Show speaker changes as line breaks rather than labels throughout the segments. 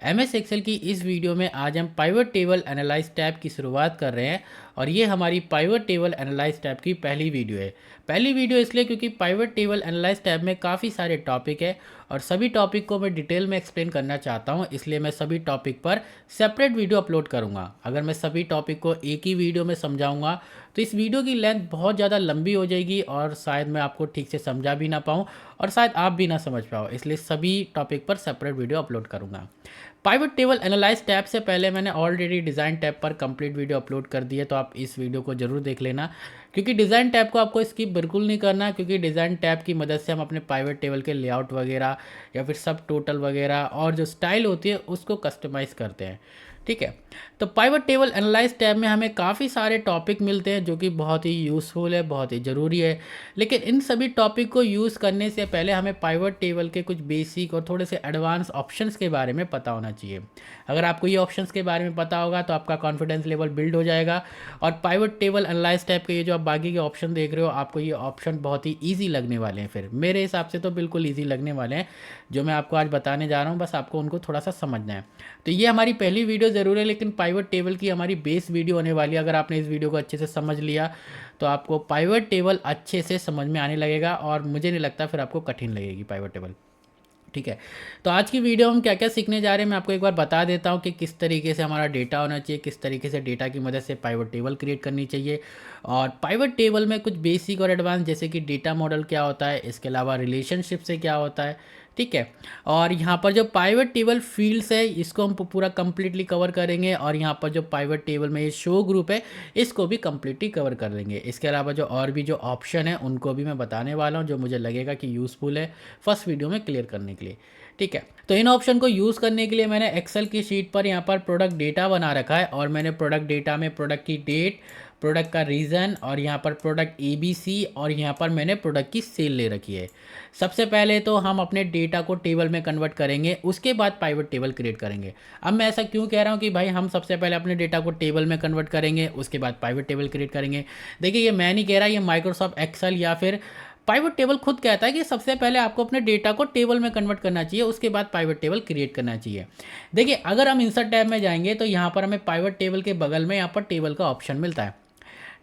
MS Excel की इस video में आज हम पाइवट टेबल एनालाइज टैब की शुरुआत कर रहे हैं और ये हमारी पाइवट टेबल एनालाइज टैब की पहली वीडियो है। पहली वीडियो इसलिए क्योंकि पाइवट टेबल एनालाइज टैब में काफ़ी सारे टॉपिक है और सभी टॉपिक को मैं डिटेल में एक्सप्लेन करना चाहता हूँ, इसलिए मैं सभी टॉपिक पर सेपरेट वीडियो अपलोड करूँगा। अगर मैं सभी टॉपिक को एक ही वीडियो में समझाऊँगा तो इस वीडियो की लेंथ बहुत ज़्यादा लंबी हो जाएगी और शायद मैं आपको ठीक से समझा भी ना पाऊँ और शायद आप भी ना समझ पाओ, इसलिए सभी टॉपिक पर सेपरेट वीडियो अपलोड करूँगा। पाइवट टेबल एनालाइज टैब से पहले मैंने ऑलरेडी डिज़ाइन टैब पर कंप्लीट वीडियो अपलोड कर दी है, तो आप इस वीडियो को ज़रूर देख लेना क्योंकि डिज़ाइन टैब को आपको स्किप बिल्कुल नहीं करना, क्योंकि डिज़ाइन टैब की मदद से हम अपने पाइवट टेबल के लेआउट वगैरह या फिर सब टोटल वगैरह और जो स्टाइल होती है उसको कस्टमाइज़ करते हैं। ठीक है, तो पाइवट टेबल एनालाइज टैब में हमें काफ़ी सारे टॉपिक मिलते हैं जो कि बहुत ही यूज़फुल है, बहुत ही ज़रूरी है। लेकिन इन सभी टॉपिक को यूज़ करने से पहले हमें पाइवट टेबल के कुछ बेसिक और थोड़े से एडवांस ऑप्शंस के बारे में पता होना चाहिए। अगर आपको ये ऑप्शंस के बारे में पता होगा तो आपका कॉन्फिडेंस लेवल बिल्ड हो जाएगा और पाइवट टेबल एनालाइज टैब के ये जो आप बाकी के ऑप्शन देख रहे हो, आपको ये ऑप्शन बहुत ही ईजी लगने वाले हैं। फिर मेरे हिसाब से तो बिल्कुल ईजी लगने वाले हैं जो मैं आपको आज बताने जा रहा हूँ, बस आपको उनको थोड़ा सा समझना है। तो ये हमारी पहली वीडियो ज़रूर है, लेकिन पाइवट टेबल की हमारी बेस वीडियो होने वाली है। अगर आपने इस वीडियो को अच्छे से समझ लिया तो आपको पाइवट टेबल अच्छे से समझ में आने लगेगा और मुझे नहीं लगता फिर आपको कठिन लगेगी पाइवट टेबल। ठीक है, तो आज की वीडियो हम क्या क्या सीखने जा रहे हैं मैं आपको एक बार बता देता हूं कि किस तरीके से हमारा डेटा होना चाहिए, किस तरीके से डेटा की मदद से पाइवट टेबल क्रिएट करनी चाहिए और पाइवट टेबल में कुछ बेसिक और एडवांस जैसे कि डेटा मॉडल क्या होता है, इसके अलावा रिलेशनशिप से क्या होता है। ठीक है, और यहाँ पर जो पाइवट टेबल फील्ड्स है इसको हम पूरा कंप्लीटली कवर करेंगे और यहाँ पर जो पाइवट टेबल में ये शो ग्रुप है इसको भी कंप्लीटली कवर कर लेंगे। इसके अलावा जो और भी जो ऑप्शन है उनको भी मैं बताने वाला हूँ जो मुझे लगेगा कि यूज़फुल है फर्स्ट वीडियो में क्लियर करने के लिए। ठीक है, तो इन ऑप्शन को यूज़ करने के लिए मैंने एक्सेल की शीट पर यहाँ पर प्रोडक्ट डेटा बना रखा है और मैंने प्रोडक्ट डेटा में प्रोडक्ट की डेट, प्रोडक्ट का रीज़न और यहाँ पर प्रोडक्ट ABC और यहाँ पर मैंने प्रोडक्ट की सेल ले रखी है। सबसे पहले तो हम अपने डेटा को टेबल में कन्वर्ट करेंगे, उसके बाद पाइवट टेबल क्रिएट करेंगे। अब मैं ऐसा क्यों कह रहा हूँ कि भाई हम सबसे पहले अपने डेटा को टेबल में कन्वर्ट करेंगे उसके बाद पाइवट टेबल क्रिएट करेंगे। देखिए, ये मैं नहीं कह रहा, ये माइक्रोसॉफ्ट एक्सेल या फिर पाइवट टेबल खुद कहता है कि सबसे पहले आपको अपने डेटा को टेबल में कन्वर्ट करना चाहिए, उसके बाद पाइवट टेबल क्रिएट करना चाहिए। देखिए, अगर हम इंसर्ट टैब में जाएंगे तो यहाँ पर हमें पाइवट टेबल के बगल में यहाँ पर टेबल का ऑप्शन मिलता है।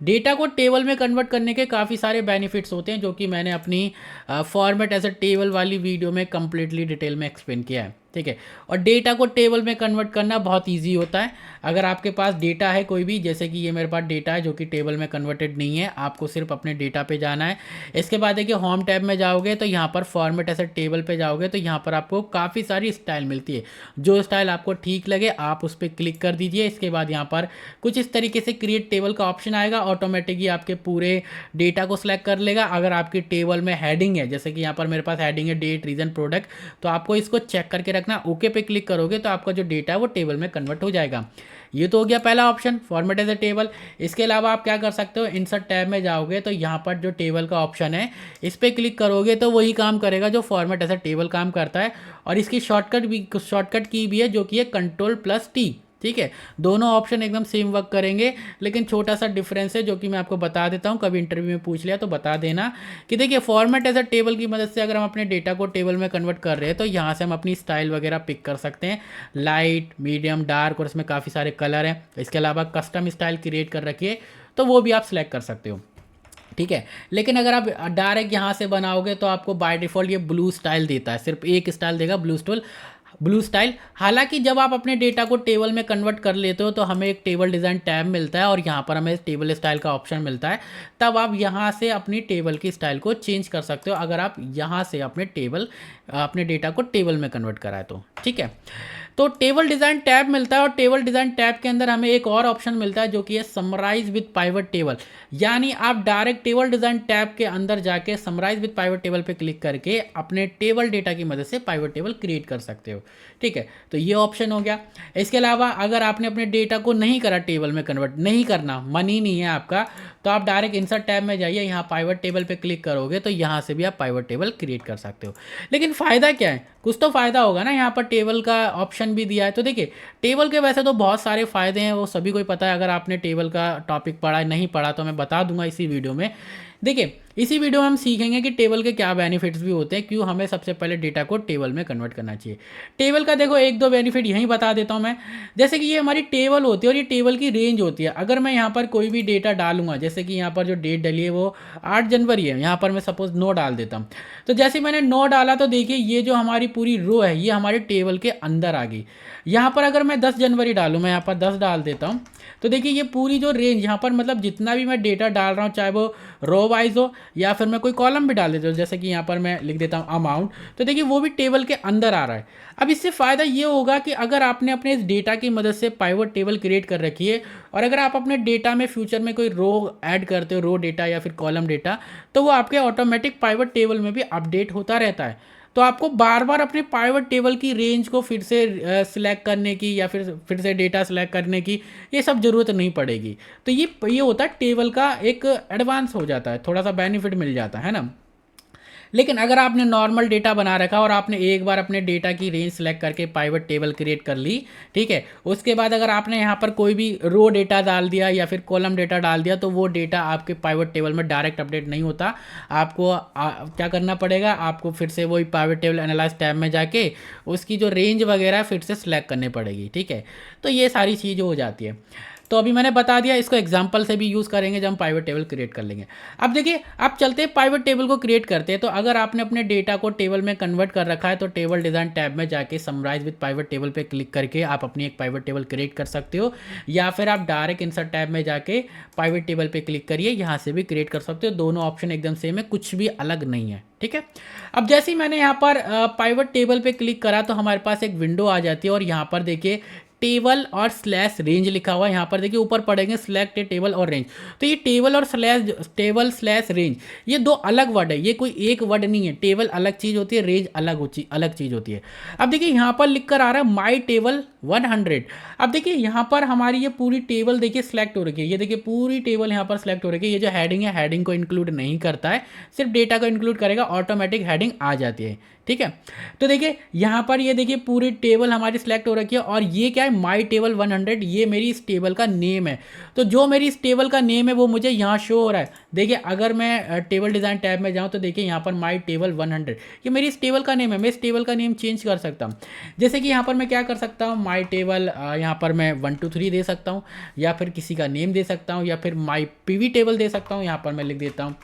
डेटा को टेबल में कन्वर्ट करने के काफ़ी सारे बेनिफिट्स होते हैं जो कि मैंने अपनी फॉर्मेट एज अ टेबल वाली वीडियो में कम्प्लीटली डिटेल में एक्सप्लेन किया है। ठीक है, और डेटा को टेबल में कन्वर्ट करना बहुत इजी होता है। अगर आपके पास डेटा है कोई भी, जैसे कि ये मेरे पास डेटा है जो कि टेबल में कन्वर्टेड नहीं है, आपको सिर्फ अपने डेटा पे जाना है। इसके बाद देखिए होम टैब में जाओगे तो यहाँ पर फॉर्मेट एज अ टेबल पे जाओगे तो यहाँ पर आपको काफ़ी सारी स्टाइल मिलती है। जो स्टाइल आपको ठीक लगे आप उस पर क्लिक कर दीजिए। इसके बाद यहाँ पर कुछ इस तरीके से क्रिएट टेबल का ऑप्शन आएगा, ऑटोमेटिकली आपके पूरे डेटा को सिलेक्ट कर लेगा। अगर आपकी टेबल में हेडिंग है, जैसे कि यहाँ पर मेरे पास हेडिंग है डेट, रीजन, प्रोडक्ट, तो आपको इसको चेक करके रखना। ओके पे क्लिक करोगे तो आपका जो डेटा है वो टेबल में कन्वर्ट हो जाएगा। ये तो हो गया पहला option, format as a table. इसके अलावा आप क्या कर सकते हो, इंसर्ट टैब में जाओगे तो यहाँ पर जो टेबल का ऑप्शन है इस पर क्लिक करोगे तो वही काम करेगा जो फॉर्मेट एज अ टेबल काम करता है और इसकी शॉर्टकट की भी है जो कि है Ctrl+T। ठीक है, दोनों ऑप्शन एकदम सेम वर्क करेंगे, लेकिन छोटा सा डिफरेंस है जो कि मैं आपको बता देता हूं, कभी इंटरव्यू में पूछ लिया तो बता देना कि देखिए फॉर्मेट एज अ टेबल की मदद से अगर हम अपने डेटा को टेबल में कन्वर्ट कर रहे हैं तो यहाँ से हम अपनी स्टाइल वगैरह पिक कर सकते हैं, लाइट, मीडियम, डार्क, और इसमें काफ़ी सारे कलर हैं। इसके अलावा कस्टम स्टाइल क्रिएट कर रखिए तो वो भी आप सिलेक्ट कर सकते हो। ठीक है, लेकिन अगर आप डायरेक्ट यहाँ से बनाओगे तो आपको बाय डिफ़ॉल्ट ये ब्लू स्टाइल देता है, सिर्फ एक स्टाइल देगा, ब्लू स्टाइल। हालांकि जब आप अपने डेटा को टेबल में कन्वर्ट कर लेते हो तो हमें एक टेबल डिज़ाइन टैब मिलता है और यहाँ पर हमें टेबल स्टाइल का ऑप्शन मिलता है, तब आप यहाँ से अपनी टेबल की स्टाइल को चेंज कर सकते हो अगर आप यहाँ से अपने डेटा को टेबल में कन्वर्ट कराए तो। ठीक है, तो टेबल डिज़ाइन टैब मिलता है और टेबल डिज़ाइन टैब के अंदर हमें एक और ऑप्शन मिलता है जो कि है समराइज विद पाइवट टेबल। यानी आप डायरेक्ट टेबल डिज़ाइन टैब के अंदर जाके समराइज विद पाइवट टेबल पे क्लिक करके अपने टेबल डेटा की मदद से पाइवट टेबल क्रिएट कर सकते हो। ठीक है, तो ये ऑप्शन हो गया। इसके अलावा अगर आपने अपने डेटा को नहीं करा टेबल में कन्वर्ट, नहीं करना, मन ही नहीं है आपका, तो आप डायरेक्ट इंसर्ट टैब में जाइए, यहाँ पाइवट टेबल पे क्लिक करोगे तो यहाँ से भी आप पाइवट टेबल क्रिएट कर सकते हो। लेकिन फ़ायदा क्या है, कुछ तो फ़ायदा होगा ना, यहाँ पर टेबल का ऑप्शन भी दिया है। तो देखिए, टेबल के वैसे तो बहुत सारे फ़ायदे हैं, वो सभी को ही पता है। अगर आपने टेबल का टॉपिक पढ़ा नहीं पढ़ा तो मैं बता दूंगा इसी वीडियो में। देखिए, इसी वीडियो में हम सीखेंगे कि टेबल के क्या बेनिफिट्स भी होते हैं, क्यों हमें सबसे पहले डेटा को टेबल में कन्वर्ट करना चाहिए। टेबल का देखो एक दो बेनिफिट यहीं बता देता हूँ मैं। जैसे कि ये हमारी टेबल होती है और ये टेबल की रेंज होती है। अगर मैं यहाँ पर कोई भी डेटा डालूंगा, जैसे कि यहाँ पर जो डेट डली है वो 8 जनवरी है, यहाँ पर मैं सपोज 9 डाल देता हूँ। तो जैसे मैंने 9 डाला तो देखिए ये जो हमारी पूरी रो है ये हमारे टेबल के अंदर आ गई। यहाँ पर अगर मैं 10 जनवरी डालूँ, मैं यहाँ पर 10 डाल देता हूँ, तो देखिए ये पूरी जो रेंज यहाँ पर मतलब जितना भी मैं डेटा डाल रहा हूँ, चाहे वो रो वाइज हो या फिर मैं कोई कॉलम भी डाल देता हूँ, जैसे कि यहाँ पर मैं लिख देता हूँ अमाउंट, तो देखिए वो भी टेबल के अंदर आ रहा है। अब इससे फ़ायदा ये होगा कि अगर आपने अपने इस डेटा की मदद से पाइवट टेबल क्रिएट कर रखी है और अगर आप अपने डेटा में फ्यूचर में कोई रो ऐड करते हो, रो डेटा या फिर कॉलम डेटा, तो वो आपके ऑटोमेटिक पाइवट टेबल में भी अपडेट होता रहता है। तो आपको बार बार अपने पाइवट टेबल की रेंज को फिर से सिलेक्ट करने की या फिर से डेटा सिलेक्ट करने की ये सब ज़रूरत नहीं पड़ेगी। तो ये होता है टेबल का एक एडवांस हो जाता है, थोड़ा सा बेनिफिट मिल जाता है ना। लेकिन अगर आपने नॉर्मल डेटा बना रखा और आपने एक बार अपने डेटा की रेंज सेलेक्ट करके पाइवट टेबल क्रिएट कर ली, ठीक है, उसके बाद अगर आपने यहाँ पर कोई भी रो डेटा डाल दिया या फिर कॉलम डेटा डाल दिया, तो वो डेटा आपके पाइवट टेबल में डायरेक्ट अपडेट नहीं होता। आपको क्या करना पड़ेगा, आपको फिर से वही पाइवट टेबल एनालाइज टैब में जाके उसकी जो रेंज वगैरह फिर से सिलेक्ट करनी पड़ेगी, ठीक है। तो ये सारी चीज़ें हो जाती है। तो अभी मैंने बता दिया, इसको एग्जांपल से भी यूज़ करेंगे जब हम पाइवट टेबल क्रिएट कर लेंगे। अब देखिए, आप चलते हैं पाइवट टेबल को क्रिएट करते हैं। तो अगर आपने अपने डेटा को टेबल में कन्वर्ट कर रखा है तो टेबल डिज़ाइन टैब में जाके समराइज विद पाइवट टेबल पे क्लिक करके आप अपनी एक पाइवट टेबल क्रिएट कर सकते हो, या फिर आप डायरेक्ट इंसर्ट टैब में जाके पाइवट टेबल पे क्लिक करिए, यहाँ से भी क्रिएट कर सकते हो। दोनों ऑप्शन एकदम सेम है, कुछ भी अलग नहीं है, ठीक है। अब जैसे ही मैंने यहाँ पर पाइवट टेबल पे क्लिक करा तो हमारे पास एक विंडो आ जाती है और यहाँ पर देखिए टेबल और स्लैश रेंज लिखा हुआ है। यहाँ पर देखिए ऊपर पढ़ेंगे सिलेक्ट टेबल और रेंज। तो ये टेबल और टेबल स्लैश रेंज ये दो अलग वर्ड है, ये कोई एक वर्ड नहीं है। टेबल अलग चीज़ होती है, रेंज अलग चीज़ होती है। अब देखिए यहाँ पर लिख कर आ रहा है माई टेबल 100। अब देखिए यहाँ पर हमारी ये पूरी टेबल देखिए सिलेक्ट हो रखी है, ये देखिए पूरी टेबल यहाँ पर सिलेक्ट हो रखी है। ये जो हेडिंग है, हेडिंग को इंक्लूड नहीं करता है, सिर्फ डेटा को इंक्लूड करेगा, ऑटोमेटिक हेडिंग आ जाती है, ठीक है। तो देखिए यहाँ पर ये देखिए पूरी टेबल हमारी सिलेक्ट हो रखी है और ये क्या है, माई टेबल 100, ये मेरी इस टेबल का नेम है। तो जो मेरी इस टेबल का नेम है वो मुझे यहाँ शो हो रहा है। देखिए अगर मैं टेबल डिज़ाइन टैब में जाऊँ तो देखिए यहाँ पर माई टेबल 100 ये मेरी इस टेबल का नेम है। मैं इस टेबल का नेम चेंज कर सकता हूँ। जैसे कि यहाँ पर मैं क्या कर सकता हूँ, माई टेबल यहाँ पर मैं 1 2 3 दे सकता हूँ, या फिर किसी का नेम दे सकता हूँ, या फिर माई पीवी टेबल दे सकता हूँ। यहाँ पर मैं लिख देता हूँ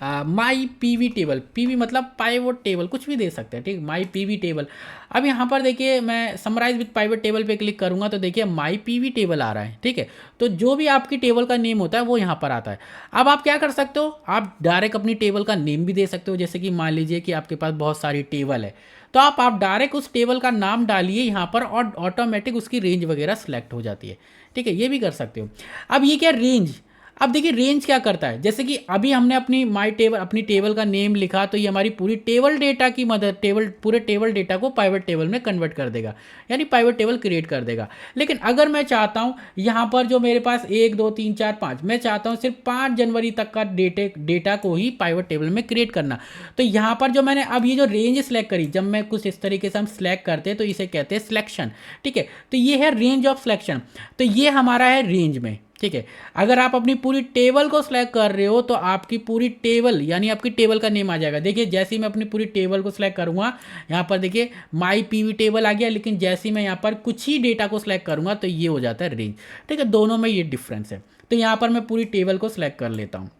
माई पीवी टेबल, पीवी मतलब पाइवट टेबल, कुछ भी दे सकते हैं, ठीक, माई पीवी टेबल। अब यहाँ पर देखिए मैं समराइज विद पाइवट टेबल पे क्लिक करूँगा तो देखिए माई पीवी टेबल आ रहा है, ठीक है। तो जो भी आपकी टेबल का नेम होता है वो यहाँ पर आता है। अब आप क्या कर सकते हो, आप डायरेक्ट अपनी टेबल का नेम भी दे सकते हो। जैसे कि मान लीजिए कि आपके पास बहुत सारी टेबल है, तो आप डायरेक्ट उस टेबल का नाम डालिए यहाँ पर और ऑटोमेटिक उसकी रेंज वगैरह सेलेक्ट हो जाती है, ठीक है, ये भी कर सकते हो। अब ये क्या रेंज, अब देखिए रेंज क्या करता है, जैसे कि अभी हमने अपनी टेबल का नेम लिखा तो ये हमारी पूरी टेबल डेटा की मदद पूरे टेबल डेटा को पाइवट टेबल में कन्वर्ट कर देगा, यानी पाइवट टेबल क्रिएट कर देगा। लेकिन अगर मैं चाहता हूँ यहाँ पर जो मेरे पास 1 2 3 4 5, मैं चाहता हूँ सिर्फ 5 जनवरी तक का डेटा को ही पाइवट टेबल में क्रिएट करना, तो यहाँ पर जो मैंने अब ये जो रेंज सेलेक्ट करी, जब मैं कुछ इस तरीके से हम सेलेक्ट करते हैं तो इसे कहते हैं सिलेक्शन, ठीक है। तो ये है रेंज ऑफ सिलेक्शन, तो ये हमारा है रेंज में, ठीक है। अगर आप अपनी पूरी टेबल को सिलेक्ट कर रहे हो तो आपकी पूरी टेबल यानी आपकी टेबल का नेम आ जाएगा। देखिए जैसे ही मैं अपनी पूरी टेबल को सिलेक्ट करूंगा, यहाँ पर देखिए माई पीवी टेबल आ गया, लेकिन जैसे ही मैं यहाँ पर कुछ ही डेटा को सिलेक्ट करूंगा तो ये हो जाता है रेंज, ठीक है। दोनों में ये डिफरेंस है। तो यहाँ पर मैं पूरी टेबल को सिलेक्ट कर लेता हूँ,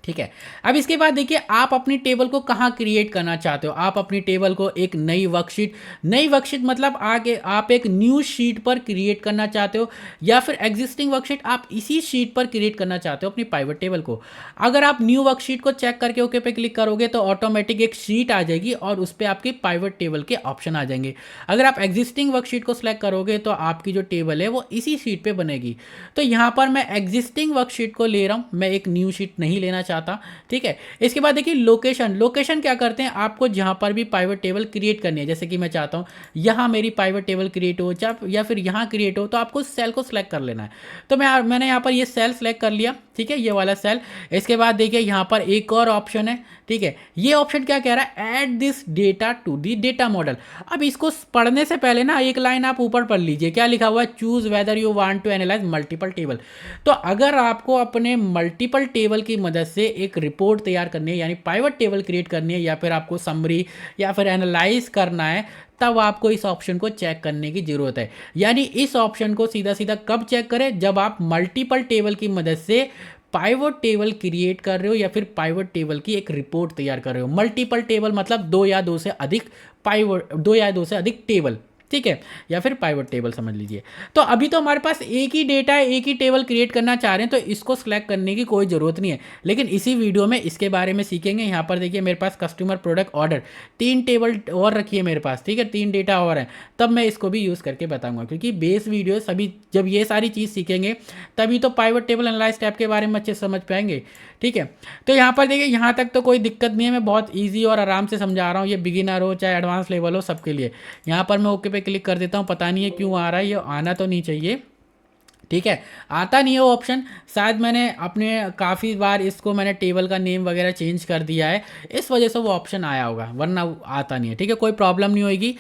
ठीक है। अब इसके बाद देखिए आप अपनी टेबल को कहाँ क्रिएट करना चाहते हो। आप अपनी टेबल को एक नई वर्कशीट मतलब आगे आप एक न्यू शीट पर क्रिएट करना चाहते हो, या फिर एग्जिस्टिंग वर्कशीट आप इसी शीट पर क्रिएट करना चाहते हो अपनी पाइवट टेबल को। अगर आप न्यू वर्कशीट को चेक करके ओके पे क्लिक करोगे तो ऑटोमेटिक एक शीट आ जाएगी और उस पर आपकी पाइवट टेबल के ऑप्शन आ जाएंगे। अगर आप एग्जिस्टिंग वर्कशीट को सिलेक्ट करोगे तो आपकी जो टेबल है वो इसी शीट पर बनेगी। तो यहाँ पर मैं एग्जिस्टिंग वर्कशीट को ले रहा हूँ, मैं एक न्यू शीट नहीं लेना चाहता, ठीक है। इसके बाद देखिए लोकेशन क्या करते हैं, आपको जहां पर भी पाइवट टेबल क्रिएट करनी है, जैसे कि मैं चाहता हूं यहां मेरी पाइवट टेबल क्रिएट हो या फिर यहां क्रिएट हो, तो आपको सेल को सिलेक्ट कर लेना है। तो मैंने यहां पर ये सेल सेलेक्ट कर लिया, ठीक है, ये वाला सेल। इसके बाद देखिए यहां पर एक और ऑप्शन है, ठीक है। ये ऑप्शन क्या कह रहा है, add this data to the data model. अब इसको पढ़ने से पहले ना एक लाइन आप ऊपर पढ़ लीजिए, क्या लिखा हुआ है, choose whether you want to analyze multiple table. तो अगर आपको अपने मल्टीपल टेबल की मदद से एक रिपोर्ट तैयार करनी है, यानी पाइवट टेबल क्रिएट करनी है, या फिर आपको समरी या फिर एनालाइज करना है, तब आपको इस ऑप्शन को चेक करने की ज़रूरत है। यानी इस ऑप्शन को सीधा सीधा कब चेक करें, जब आप मल्टीपल टेबल की मदद से पाइवट टेबल क्रिएट कर रहे हो या फिर पाइवट टेबल की एक रिपोर्ट तैयार कर रहे हो। मल्टीपल टेबल मतलब दो या दो से अधिक टेबल, ठीक है, या फिर पाइवट टेबल समझ लीजिए। तो अभी तो हमारे पास एक ही डेटा है, एक ही टेबल क्रिएट करना चाह रहे हैं, तो इसको सिलेक्ट करने की कोई ज़रूरत नहीं है। लेकिन इसी वीडियो में इसके बारे में सीखेंगे। यहाँ पर देखिए मेरे पास कस्टमर प्रोडक्ट ऑर्डर 3 टेबल और रखी है मेरे पास, ठीक है, 3 डेटा और है, तब मैं इसको भी यूज़ करके बताऊंगा। क्योंकि बेस वीडियो सभी जब ये सारी चीज़ सीखेंगे तभी तो पाइवट टेबल एनालाइज टैब के बारे में अच्छे से समझ पाएंगे, ठीक है। तो यहाँ पर देखिए यहाँ तक तो कोई दिक्कत नहीं है, मैं बहुत ईजी और आराम से समझा रहा हूँ। ये बिगिनर हो चाहे एडवांस लेवल हो, सबके लिए। यहाँ पर मैं ओके पे क्लिक कर देता हूँ। पता नहीं है क्यों आ रहा है, ये आना तो नहीं चाहिए, ठीक है, आता नहीं है वो ऑप्शन। शायद मैंने अपने काफ़ी बार इसको मैंने टेबल का नेम वगैरह चेंज कर दिया है, इस वजह से वो ऑप्शन आया होगा, वरना आता नहीं है, ठीक है, कोई प्रॉब्लम नहीं होगी।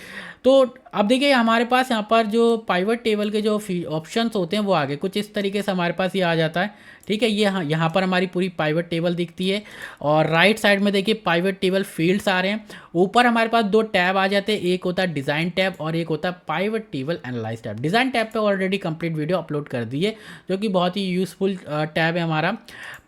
तो अब देखिए हमारे पास यहाँ पर जो पाइवट टेबल के जो ऑप्शंस होते हैं वो आगे कुछ इस तरीके से हमारे पास ये आ जाता है, ठीक है। ये यहाँ पर हमारी पूरी पाइवट टेबल दिखती है, और राइट साइड में देखिए पाइवट टेबल फील्ड्स आ रहे हैं। ऊपर हमारे पास 2 टैब आ जाते हैं, एक होता है डिज़ाइन टैब और एक होता है pivot table analyse tab. Design tab पे ऑलरेडी कंप्लीट वीडियो अपलोड कर दी है, जो कि बहुत ही यूज़फुल टैब है हमारा।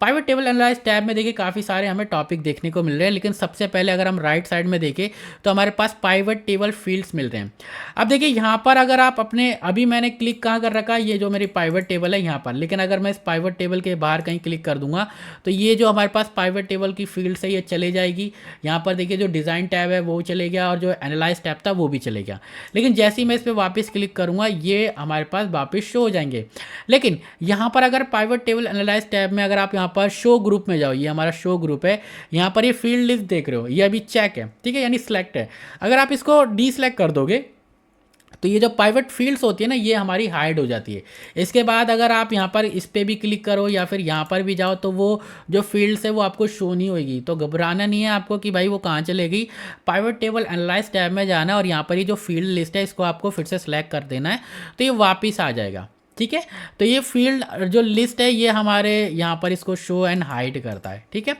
पाइवट टेबल एनालाइज टैब में देखिए काफ़ी सारे हमें टॉपिक देखने को मिल रहे हैं, लेकिन सबसे पहले अगर हम राइट साइड में देखें तो हमारे पास पाइवट टेबल फील्ड्स मिल रहे हैं। अब देखिए यहाँ पर अगर आप अपने, अभी मैंने क्लिक कहाँ कर रखा है, ये जो मेरी पाइवट टेबल है यहाँ पर, लेकिन अगर मैं इस पाइवट टेबल के बाहर कहीं क्लिक कर दूंगा तो ये जो हमारे पास पाइवट टेबल की फील्ड्स है ये चले जाएगी। यहाँ पर देखिए जो डिज़ाइन टैब है वो चले गया, और जो एनालाइज टैब था वो भी चले गया। लेकिन जैसे ही मैं इस पर वापस क्लिक करूँगा ये हमारे पास वापस शो हो जाएंगे। लेकिन यहाँ पर अगर पाइवट टेबल एनालाइज टैब में अगर आप यहाँ पर शो ग्रुप में जाओ, ये हमारा शो ग्रुप है, यहाँ पर ये फील्ड लिस्ट देख रहे हो, ये अभी चेक है, ठीक है, यानी सिलेक्ट है। अगर आप इसको डी सिलेक्ट कर दोगे तो ये जो पाइवट फील्ड्स होती है ना, ये हमारी हाइड हो जाती है। इसके बाद अगर आप यहाँ पर इस पर भी क्लिक करो या फिर यहाँ पर भी जाओ तो वो जो फील्ड्स है वो आपको शो नहीं होगी। तो घबराना नहीं है आपको कि भाई वो कहाँ चलेगी। पाइवट टेबल एनालाइज टैब में जाना और यहाँ पर ये जो फील्ड लिस्ट है इसको आपको फिर से सिलेक्ट कर देना है, तो ये वापस आ जाएगा, ठीक है। तो ये फील्ड जो लिस्ट है ये हमारे यहाँ पर इसको शो एंड हाइड करता है, ठीक है।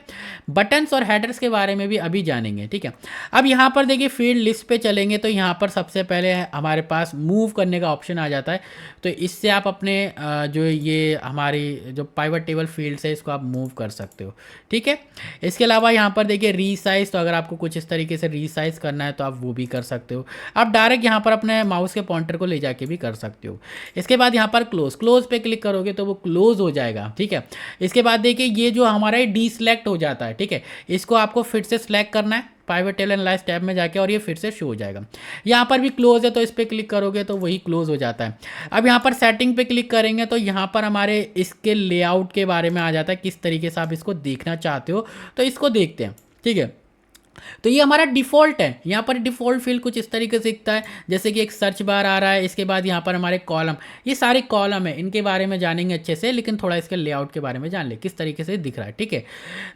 बटन्स और हेडर्स के बारे में भी अभी जानेंगे, ठीक है। अब यहाँ पर देखिए फील्ड लिस्ट पे चलेंगे तो यहाँ पर सबसे पहले हमारे पास मूव करने का ऑप्शन आ जाता है। तो इससे आप अपने जो ये हमारी जो पाइवट टेबल फील्ड्स है इसको आप मूव कर सकते हो, ठीक है। इसके अलावा यहाँ पर देखिए रीसाइज, तो अगर आपको कुछ इस तरीके से रीसाइज करना है तो आप वो भी कर सकते हो। आप डायरेक्ट यहाँ पर अपने माउस के पॉइंटर को ले जाके भी कर सकते हो। इसके बाद यहाँ पर क्लोज पे क्लिक करोगे तो वो क्लोज हो जाएगा, ठीक है। इसके बाद देखिए ये जो हमारा डी सिलेक्ट हो जाता है, ठीक है, इसको आपको फिर से सिलेक्ट करना है पाइवट टेबल एनालाइज टैब में जाके, और ये फिर से शो हो जाएगा। यहाँ पर भी क्लोज है तो इस पर क्लिक करोगे तो वही क्लोज हो जाता है। अब यहाँ पर सेटिंग पे क्लिक करेंगे तो यहाँ पर हमारे इसके लेआउट के बारे में आ जाता है, किस तरीके से आप इसको देखना चाहते हो, तो इसको देखते हैं, ठीक है। तो ये हमारा डिफ़ॉल्ट है। यहाँ पर डिफ़ॉल्ट फील्ड कुछ इस तरीके से दिखता है, जैसे कि एक सर्च बार आ रहा है, इसके बाद यहाँ पर हमारे कॉलम, ये सारे कॉलम है, इनके बारे में जानेंगे अच्छे से, लेकिन थोड़ा इसके लेआउट के बारे में जान ले किस तरीके से दिख रहा है, ठीक है।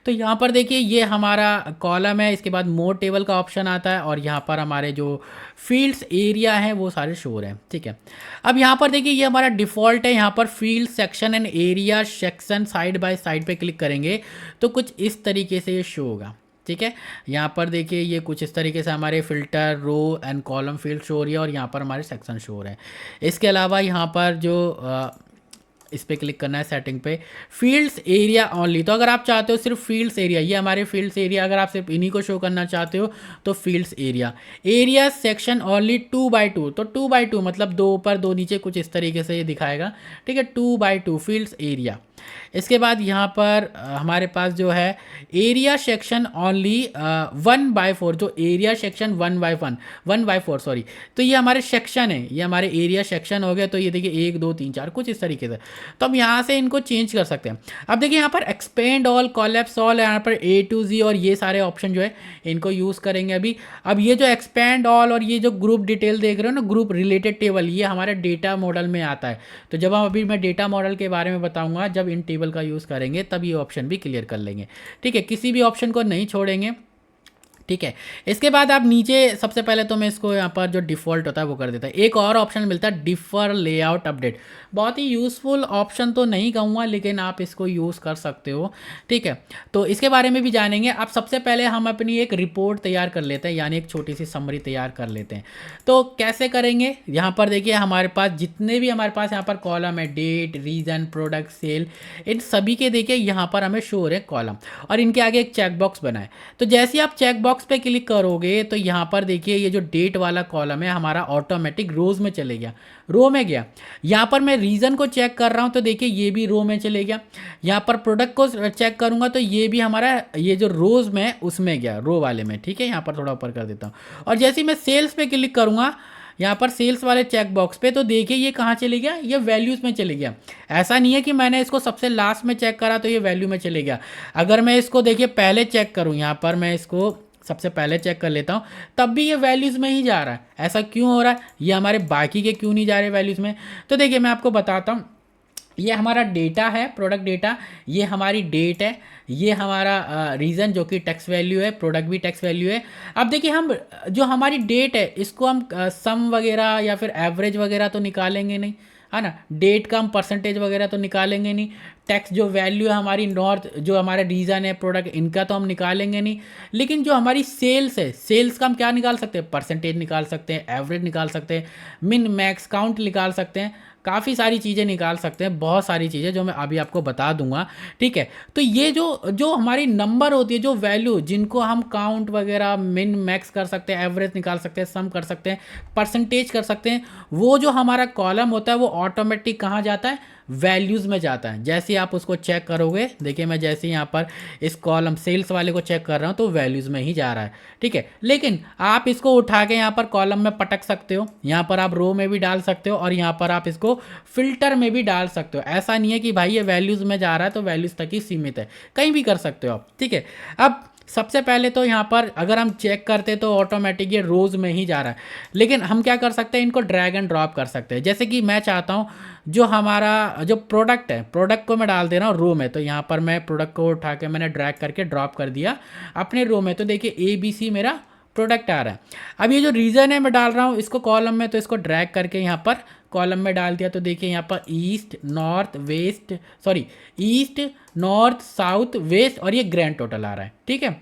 तो यहाँ पर देखिए ये हमारा कॉलम है, इसके बाद मोर टेबल का ऑप्शन आता है, और यहाँ पर हमारे जो फील्ड्स एरिया हैं वो सारे शो हैं, ठीक है। अब यहाँ पर देखिए ये हमारा डिफ़ॉल्ट है। यहाँ पर field section and area section side by side पे क्लिक करेंगे तो कुछ इस तरीके से ये शो होगा, ठीक है। यहाँ पर देखिए ये कुछ इस तरीके से हमारे filter row and column field show हो रही है, और यहाँ पर हमारे सेक्शन शो हो रहे हैं। इसके अलावा यहाँ पर जो इस पर क्लिक करना है सेटिंग पे, फील्ड्स एरिया ओनली, तो अगर आप चाहते हो सिर्फ फील्ड्स एरिया, ये हमारे फील्ड्स एरिया, अगर आप सिर्फ इन्हीं को शो करना चाहते हो तो fields area section only 2x2, तो 2x2 मतलब 2 ऊपर 2 नीचे कुछ इस तरीके से ये दिखाएगा, ठीक है, 2x2 फील्ड्स एरिया। इसके बाद यहाँ पर हमारे पास जो है एरिया सेक्शन ओनली 1/4, जो एरिया सेक्शन 1/4 सॉरी, तो ये हमारे सेक्शन है, ये हमारे एरिया सेक्शन हो गया। तो ये देखिए 1 2 3 4 कुछ इस तरीके से, तो हम यहाँ से इनको चेंज कर सकते हैं। अब देखिए यहाँ पर एक्सपेंड ऑल, कोलैप्स ऑल, यहाँ पर A to Z और ये सारे ऑप्शन जो है इनको यूज़ करेंगे अभी। अब ये जो एक्सपेंड ऑल और ये जो ग्रुप डिटेल देख रहे हो ना, ग्रुप रिलेटेड टेबल, ये हमारे डेटा मॉडल में आता है। तो जब हम अभी मैं डेटा मॉडल के बारे में बताऊंगा, जब इन टेबल का यूज़ करेंगे तब ये ऑप्शन भी क्लियर कर लेंगे, ठीक है। किसी भी ऑप्शन को नहीं छोड़ेंगे, ठीक है। इसके बाद आप नीचे सबसे पहले तो मैं इसको यहाँ पर जो डिफ़ॉल्ट होता है वो कर देता है। एक और ऑप्शन मिलता है डिफ़र लेआउट अपडेट। बहुत ही यूज़फुल ऑप्शन तो नहीं कहूँगा, लेकिन आप इसको यूज़ कर सकते हो। ठीक है, तो इसके बारे में भी जानेंगे। अब सबसे पहले हम अपनी एक रिपोर्ट तैयार कर लेते हैं, यानी एक छोटी सी समरी तैयार कर लेते हैं। तो कैसे करेंगे, यहाँ पर देखिए हमारे पास जितने भी हमारे पास यहाँ पर कॉलम है, डेट, रीज़न, प्रोडक्ट, सेल, इन सभी के देखिए यहाँ पर हमें शो हो रहे कॉलम, और इनके आगे एक चेक बॉक्स बना है। तो जैसे ही आप चेक बॉक्स पे क्लिक करोगे तो यहाँ पर देखिए ये जो डेट वाला कॉलम है हमारा ऑटोमेटिक रोज में चले गया, रो में गया। यहाँ पर मैं रीज़न को चेक कर रहा हूँ तो देखिए ये भी रो में चले गया। यहाँ पर प्रोडक्ट को चेक करूँगा तो ये भी हमारा ये जो रोज में उसमें गया, रो वाले में। ठीक है, यहाँ पर थोड़ा ऊपर कर देता हूँ। और जैसे ही मैं सेल्स पे क्लिक करूँगा यहाँ पर सेल्स वाले चेक बॉक्स पे, तो देखिए ये कहाँ चले गया, ये वैल्यूज़ में चले गया। ऐसा नहीं है कि मैंने इसको सबसे लास्ट में चेक करा तो ये वैल्यू में चले गया। अगर मैं इसको देखिए पहले चेक करूँ, यहाँ पर मैं इसको सबसे पहले चेक कर लेता हूँ, तब भी ये वैल्यूज़ में ही जा रहा है। ऐसा क्यों हो रहा है, ये हमारे बाकी के क्यों नहीं जा रहे वैल्यूज़ में? तो देखिए मैं आपको बताता हूँ। ये हमारा डेटा है, प्रोडक्ट डेटा, ये हमारी डेट है, ये हमारा रीज़न जो कि टेक्स्ट वैल्यू है, प्रोडक्ट भी टेक्स्ट वैल्यू है। अब देखिए हम जो हमारी डेट है इसको हम सम वगैरह या फिर एवरेज वगैरह तो निकालेंगे नहीं, है ना। डेट का हम परसेंटेज वगैरह तो निकालेंगे नहीं। टेक्स्ट जो वैल्यू है हमारी, नॉर्थ जो हमारा रीज़न है, प्रोडक्ट, इनका तो हम निकालेंगे नहीं। लेकिन जो हमारी सेल्स है, सेल्स का हम क्या निकाल सकते हैं, परसेंटेज निकाल सकते हैं, एवरेज निकाल सकते हैं, मिन मैक्स काउंट निकाल सकते हैं, काफ़ी सारी चीज़ें निकाल सकते हैं, बहुत सारी चीज़ें जो मैं अभी आपको बता दूंगा। ठीक है, तो ये जो जो हमारी नंबर होती है, जो वैल्यू जिनको हम काउंट वगैरह, मिन मैक्स कर सकते हैं, एवरेज निकाल सकते हैं, सम कर सकते हैं, परसेंटेज कर सकते हैं, वो जो हमारा कॉलम होता है वो ऑटोमेटिक कहाँ जाता है, वैल्यूज़ में जाता है। जैसे आप उसको चेक करोगे, देखिए मैं जैसे यहाँ पर इस कॉलम सेल्स वाले को चेक कर रहा हूँ तो वैल्यूज़ में ही जा रहा है। ठीक है, लेकिन आप इसको उठा के यहाँ पर कॉलम में पटक सकते हो, यहाँ पर आप रो में भी डाल सकते हो, और यहाँ पर आप इसको फिल्टर में भी डाल सकते हो। ऐसा नहीं है कि भाई ये वैल्यूज़ में जा रहा है तो वैल्यूज़ तक ही सीमित है, कहीं भी कर सकते हो आप। ठीक है, अब सबसे पहले तो यहाँ पर अगर हम चेक करते तो ऑटोमेटिक ये रोज़ में ही जा रहा है, लेकिन हम क्या कर सकते हैं, इनको ड्रैग एंड ड्रॉप कर सकते हैं। जैसे कि मैं चाहता हूँ जो हमारा जो प्रोडक्ट है, प्रोडक्ट को मैं डाल दे रहा हूँ रो में, तो यहाँ पर मैं प्रोडक्ट को उठा के मैंने ड्रैग करके ड्रॉप कर दिया अपने रो में, तो देखिए ABC मेरा प्रोडक्ट आ रहा है। अब ये जो रीज़न है मैं डाल रहा हूँ इसको कॉलम में, तो इसको ड्रैग करके यहाँ पर कॉलम में डाल दिया, तो देखिए यहाँ पर east, north, west, sorry east, north, south, west, और ये ग्रैंड टोटल आ रहा है। ठीक है,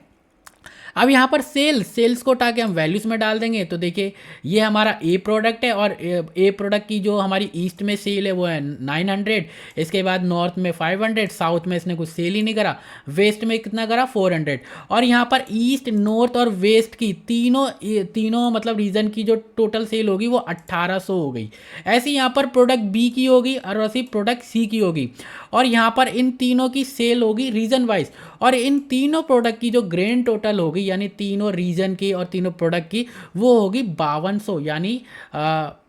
अब यहाँ पर सेल्स को उठा के हम वैल्यूज़ में डाल देंगे, तो देखिए ये हमारा ए प्रोडक्ट है, और ए प्रोडक्ट की जो हमारी ईस्ट में सेल है वो है 900, इसके बाद नॉर्थ में 500, साउथ में इसने कुछ सेल ही नहीं करा, वेस्ट में कितना करा 400, और यहाँ पर ईस्ट, नॉर्थ और वेस्ट की तीनों मतलब रीजन की जो टोटल सेल होगी वो 1800 हो गई। ऐसे यहाँ पर प्रोडक्ट बी की होगी और ऐसी प्रोडक्ट सी की होगी, और यहाँ पर इन तीनों की सेल होगी रीजन वाइज, और इन तीनों प्रोडक्ट की जो ग्रैंड टोटल होगी, यानी तीनों रीजन की और तीनों प्रोडक्ट की, वो होगी 5200, यानी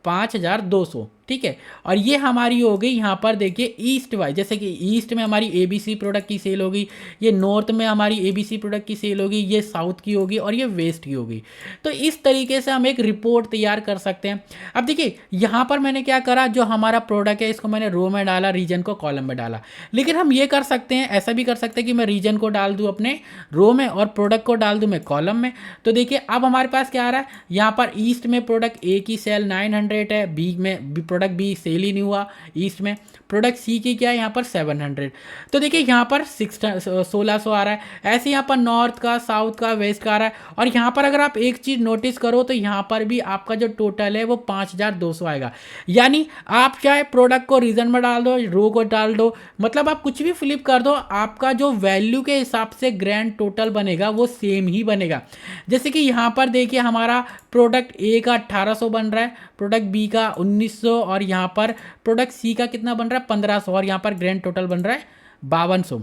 5200। ठीक है, और ये हमारी हो गई यहाँ पर देखिए ईस्ट वाइज, जैसे कि ईस्ट में हमारी ABC प्रोडक्ट की सेल होगी, ये नॉर्थ में हमारी ABC प्रोडक्ट की सेल होगी, ये साउथ की होगी, और ये वेस्ट की होगी। तो इस तरीके से हम एक रिपोर्ट तैयार कर सकते हैं। अब देखिए यहाँ पर मैंने क्या करा, जो हमारा प्रोडक्ट है इसको मैंने रो में डाला, रीजन को कॉलम में डाला। लेकिन हम ये कर सकते हैं, ऐसा भी कर सकते हैं कि मैं रीजन को डाल दूँ अपने रो में और प्रोडक्ट को डाल दूँ मैं कॉलम में। तो देखिए अब हमारे पास क्या आ रहा है, यहाँ पर ईस्ट में प्रोडक्ट ए की सेल 900 है, बी में प्रोडक्ट बी सेल ही नहीं हुआ ईस्ट में, प्रोडक्ट सी की क्या है यहाँ पर 700। तो देखिए यहाँ पर 1600 आ रहा है। ऐसे यहाँ पर नॉर्थ का, साउथ का, वेस्ट का आ रहा है। और यहाँ पर अगर आप एक चीज़ नोटिस करो तो यहाँ पर भी आपका जो टोटल है वो 5200 आएगा। यानी आप चाहे प्रोडक्ट को रीजन में डाल दो, रो को डाल दो, मतलब आप कुछ भी फ्लिप कर दो, आपका जो वैल्यू के हिसाब से ग्रैंड टोटल बनेगा वो सेम ही बनेगा। जैसे कि यहाँ पर देखिए हमारा प्रोडक्ट ए का 1800 बन रहा है, प्रोडक्ट बी का 1900, और यहाँ पर प्रोडक्ट सी का कितना बन रहा है 1500, और यहाँ पर ग्रैंड टोटल बन रहा है 5200।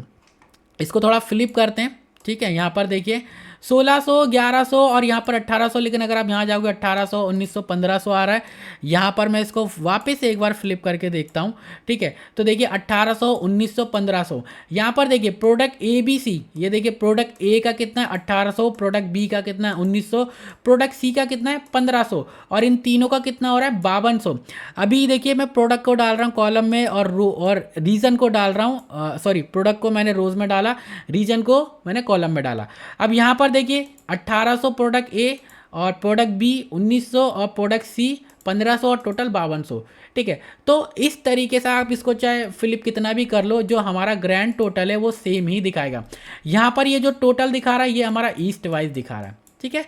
इसको थोड़ा फ्लिप करते हैं। ठीक है, यहाँ पर देखिए 1600, 1100 और यहाँ पर 1800, लेकिन अगर आप यहाँ जाओगे 1800, 1900, 1500 आ रहा है। यहाँ पर मैं इसको वापस एक बार फ्लिप करके देखता हूँ। ठीक है, तो देखिए 1800, 1900, 1500। यहाँ पर देखिए प्रोडक्ट ABC, ये देखिए प्रोडक्ट ए का कितना है 1800, प्रोडक्ट बी का कितना है 1900, प्रोडक्ट सी का कितना है 1500, और इन तीनों का कितना हो रहा है 5200। अभी देखिए मैं प्रोडक्ट को डाल रहा हूँ कॉलम में और रीजन को डाल रहा हूँ, सॉरी प्रोडक्ट को मैंने रोज में डाला, रीजन को मैंने कॉलम में डाला। अब यहाँ पर पर देखिए 1800 प्रोडक्ट ए और प्रोडक्ट बी 1900 और प्रोडक्ट सी 1500 और टोटल 5200। ठीक है, तो इस तरीके से आप इसको चाहे फ्लिप कितना भी कर लो, जो हमारा ग्रैंड टोटल है वो सेम ही दिखाएगा। यहाँ पर ये जो टोटल दिखा रहा है ये हमारा ईस्ट वाइज दिखा रहा है। ठीक है,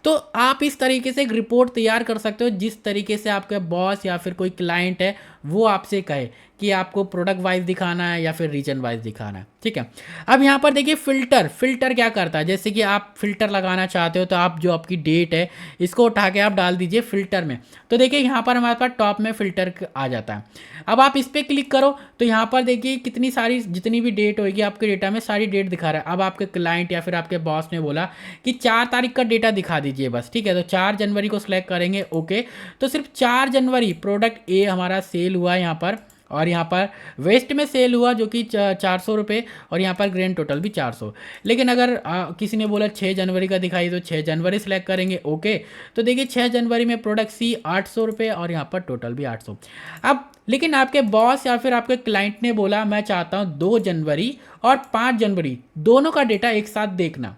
तो आप इस तरीके से एक रिपोर्ट तैयार कर सकते हो जिस तरीके से आपके बॉस या फिर कोई क्लाइंट है वो आपसे कहे कि आपको प्रोडक्ट वाइज दिखाना है या फिर रीजन वाइज दिखाना है। ठीक है, अब यहाँ पर देखिए फिल्टर क्या करता है, जैसे कि आप फिल्टर लगाना चाहते हो तो आप जो आपकी डेट है इसको उठा के आप डाल दीजिए फिल्टर में, तो देखिए यहाँ पर हमारे पास टॉप में फिल्टर आ जाता है। अब आप इस पर क्लिक करो तो यहाँ पर देखिए कितनी सारी जितनी भी डेट होगी आपके डेटा में सारी डेट दिखा रहा है। अब आपके क्लाइंट या फिर आपके बॉस ने बोला कि 4 तारीख का डेटा दिखा दीजिए बस। ठीक है, तो 4 जनवरी को सिलेक्ट करेंगे, ओके। तो सिर्फ 4 जनवरी प्रोडक्ट ए हमारा सेल हुआ यहाँ पर, और यहाँ पर वेस्ट में सेल हुआ जो कि 400 रुपये, और यहाँ पर ग्रैंड टोटल भी 400। लेकिन अगर किसी ने बोला 6 जनवरी का दिखाई तो 6 जनवरी सेलेक्ट करेंगे, ओके। तो देखिए 6 जनवरी में प्रोडक्ट सी 800 रुपये और यहाँ पर टोटल भी 800। अब लेकिन आपके बॉस या फिर आपके क्लाइंट ने बोला मैं चाहता हूँ 2 जनवरी और 5 जनवरी दोनों का डेटा एक साथ देखना।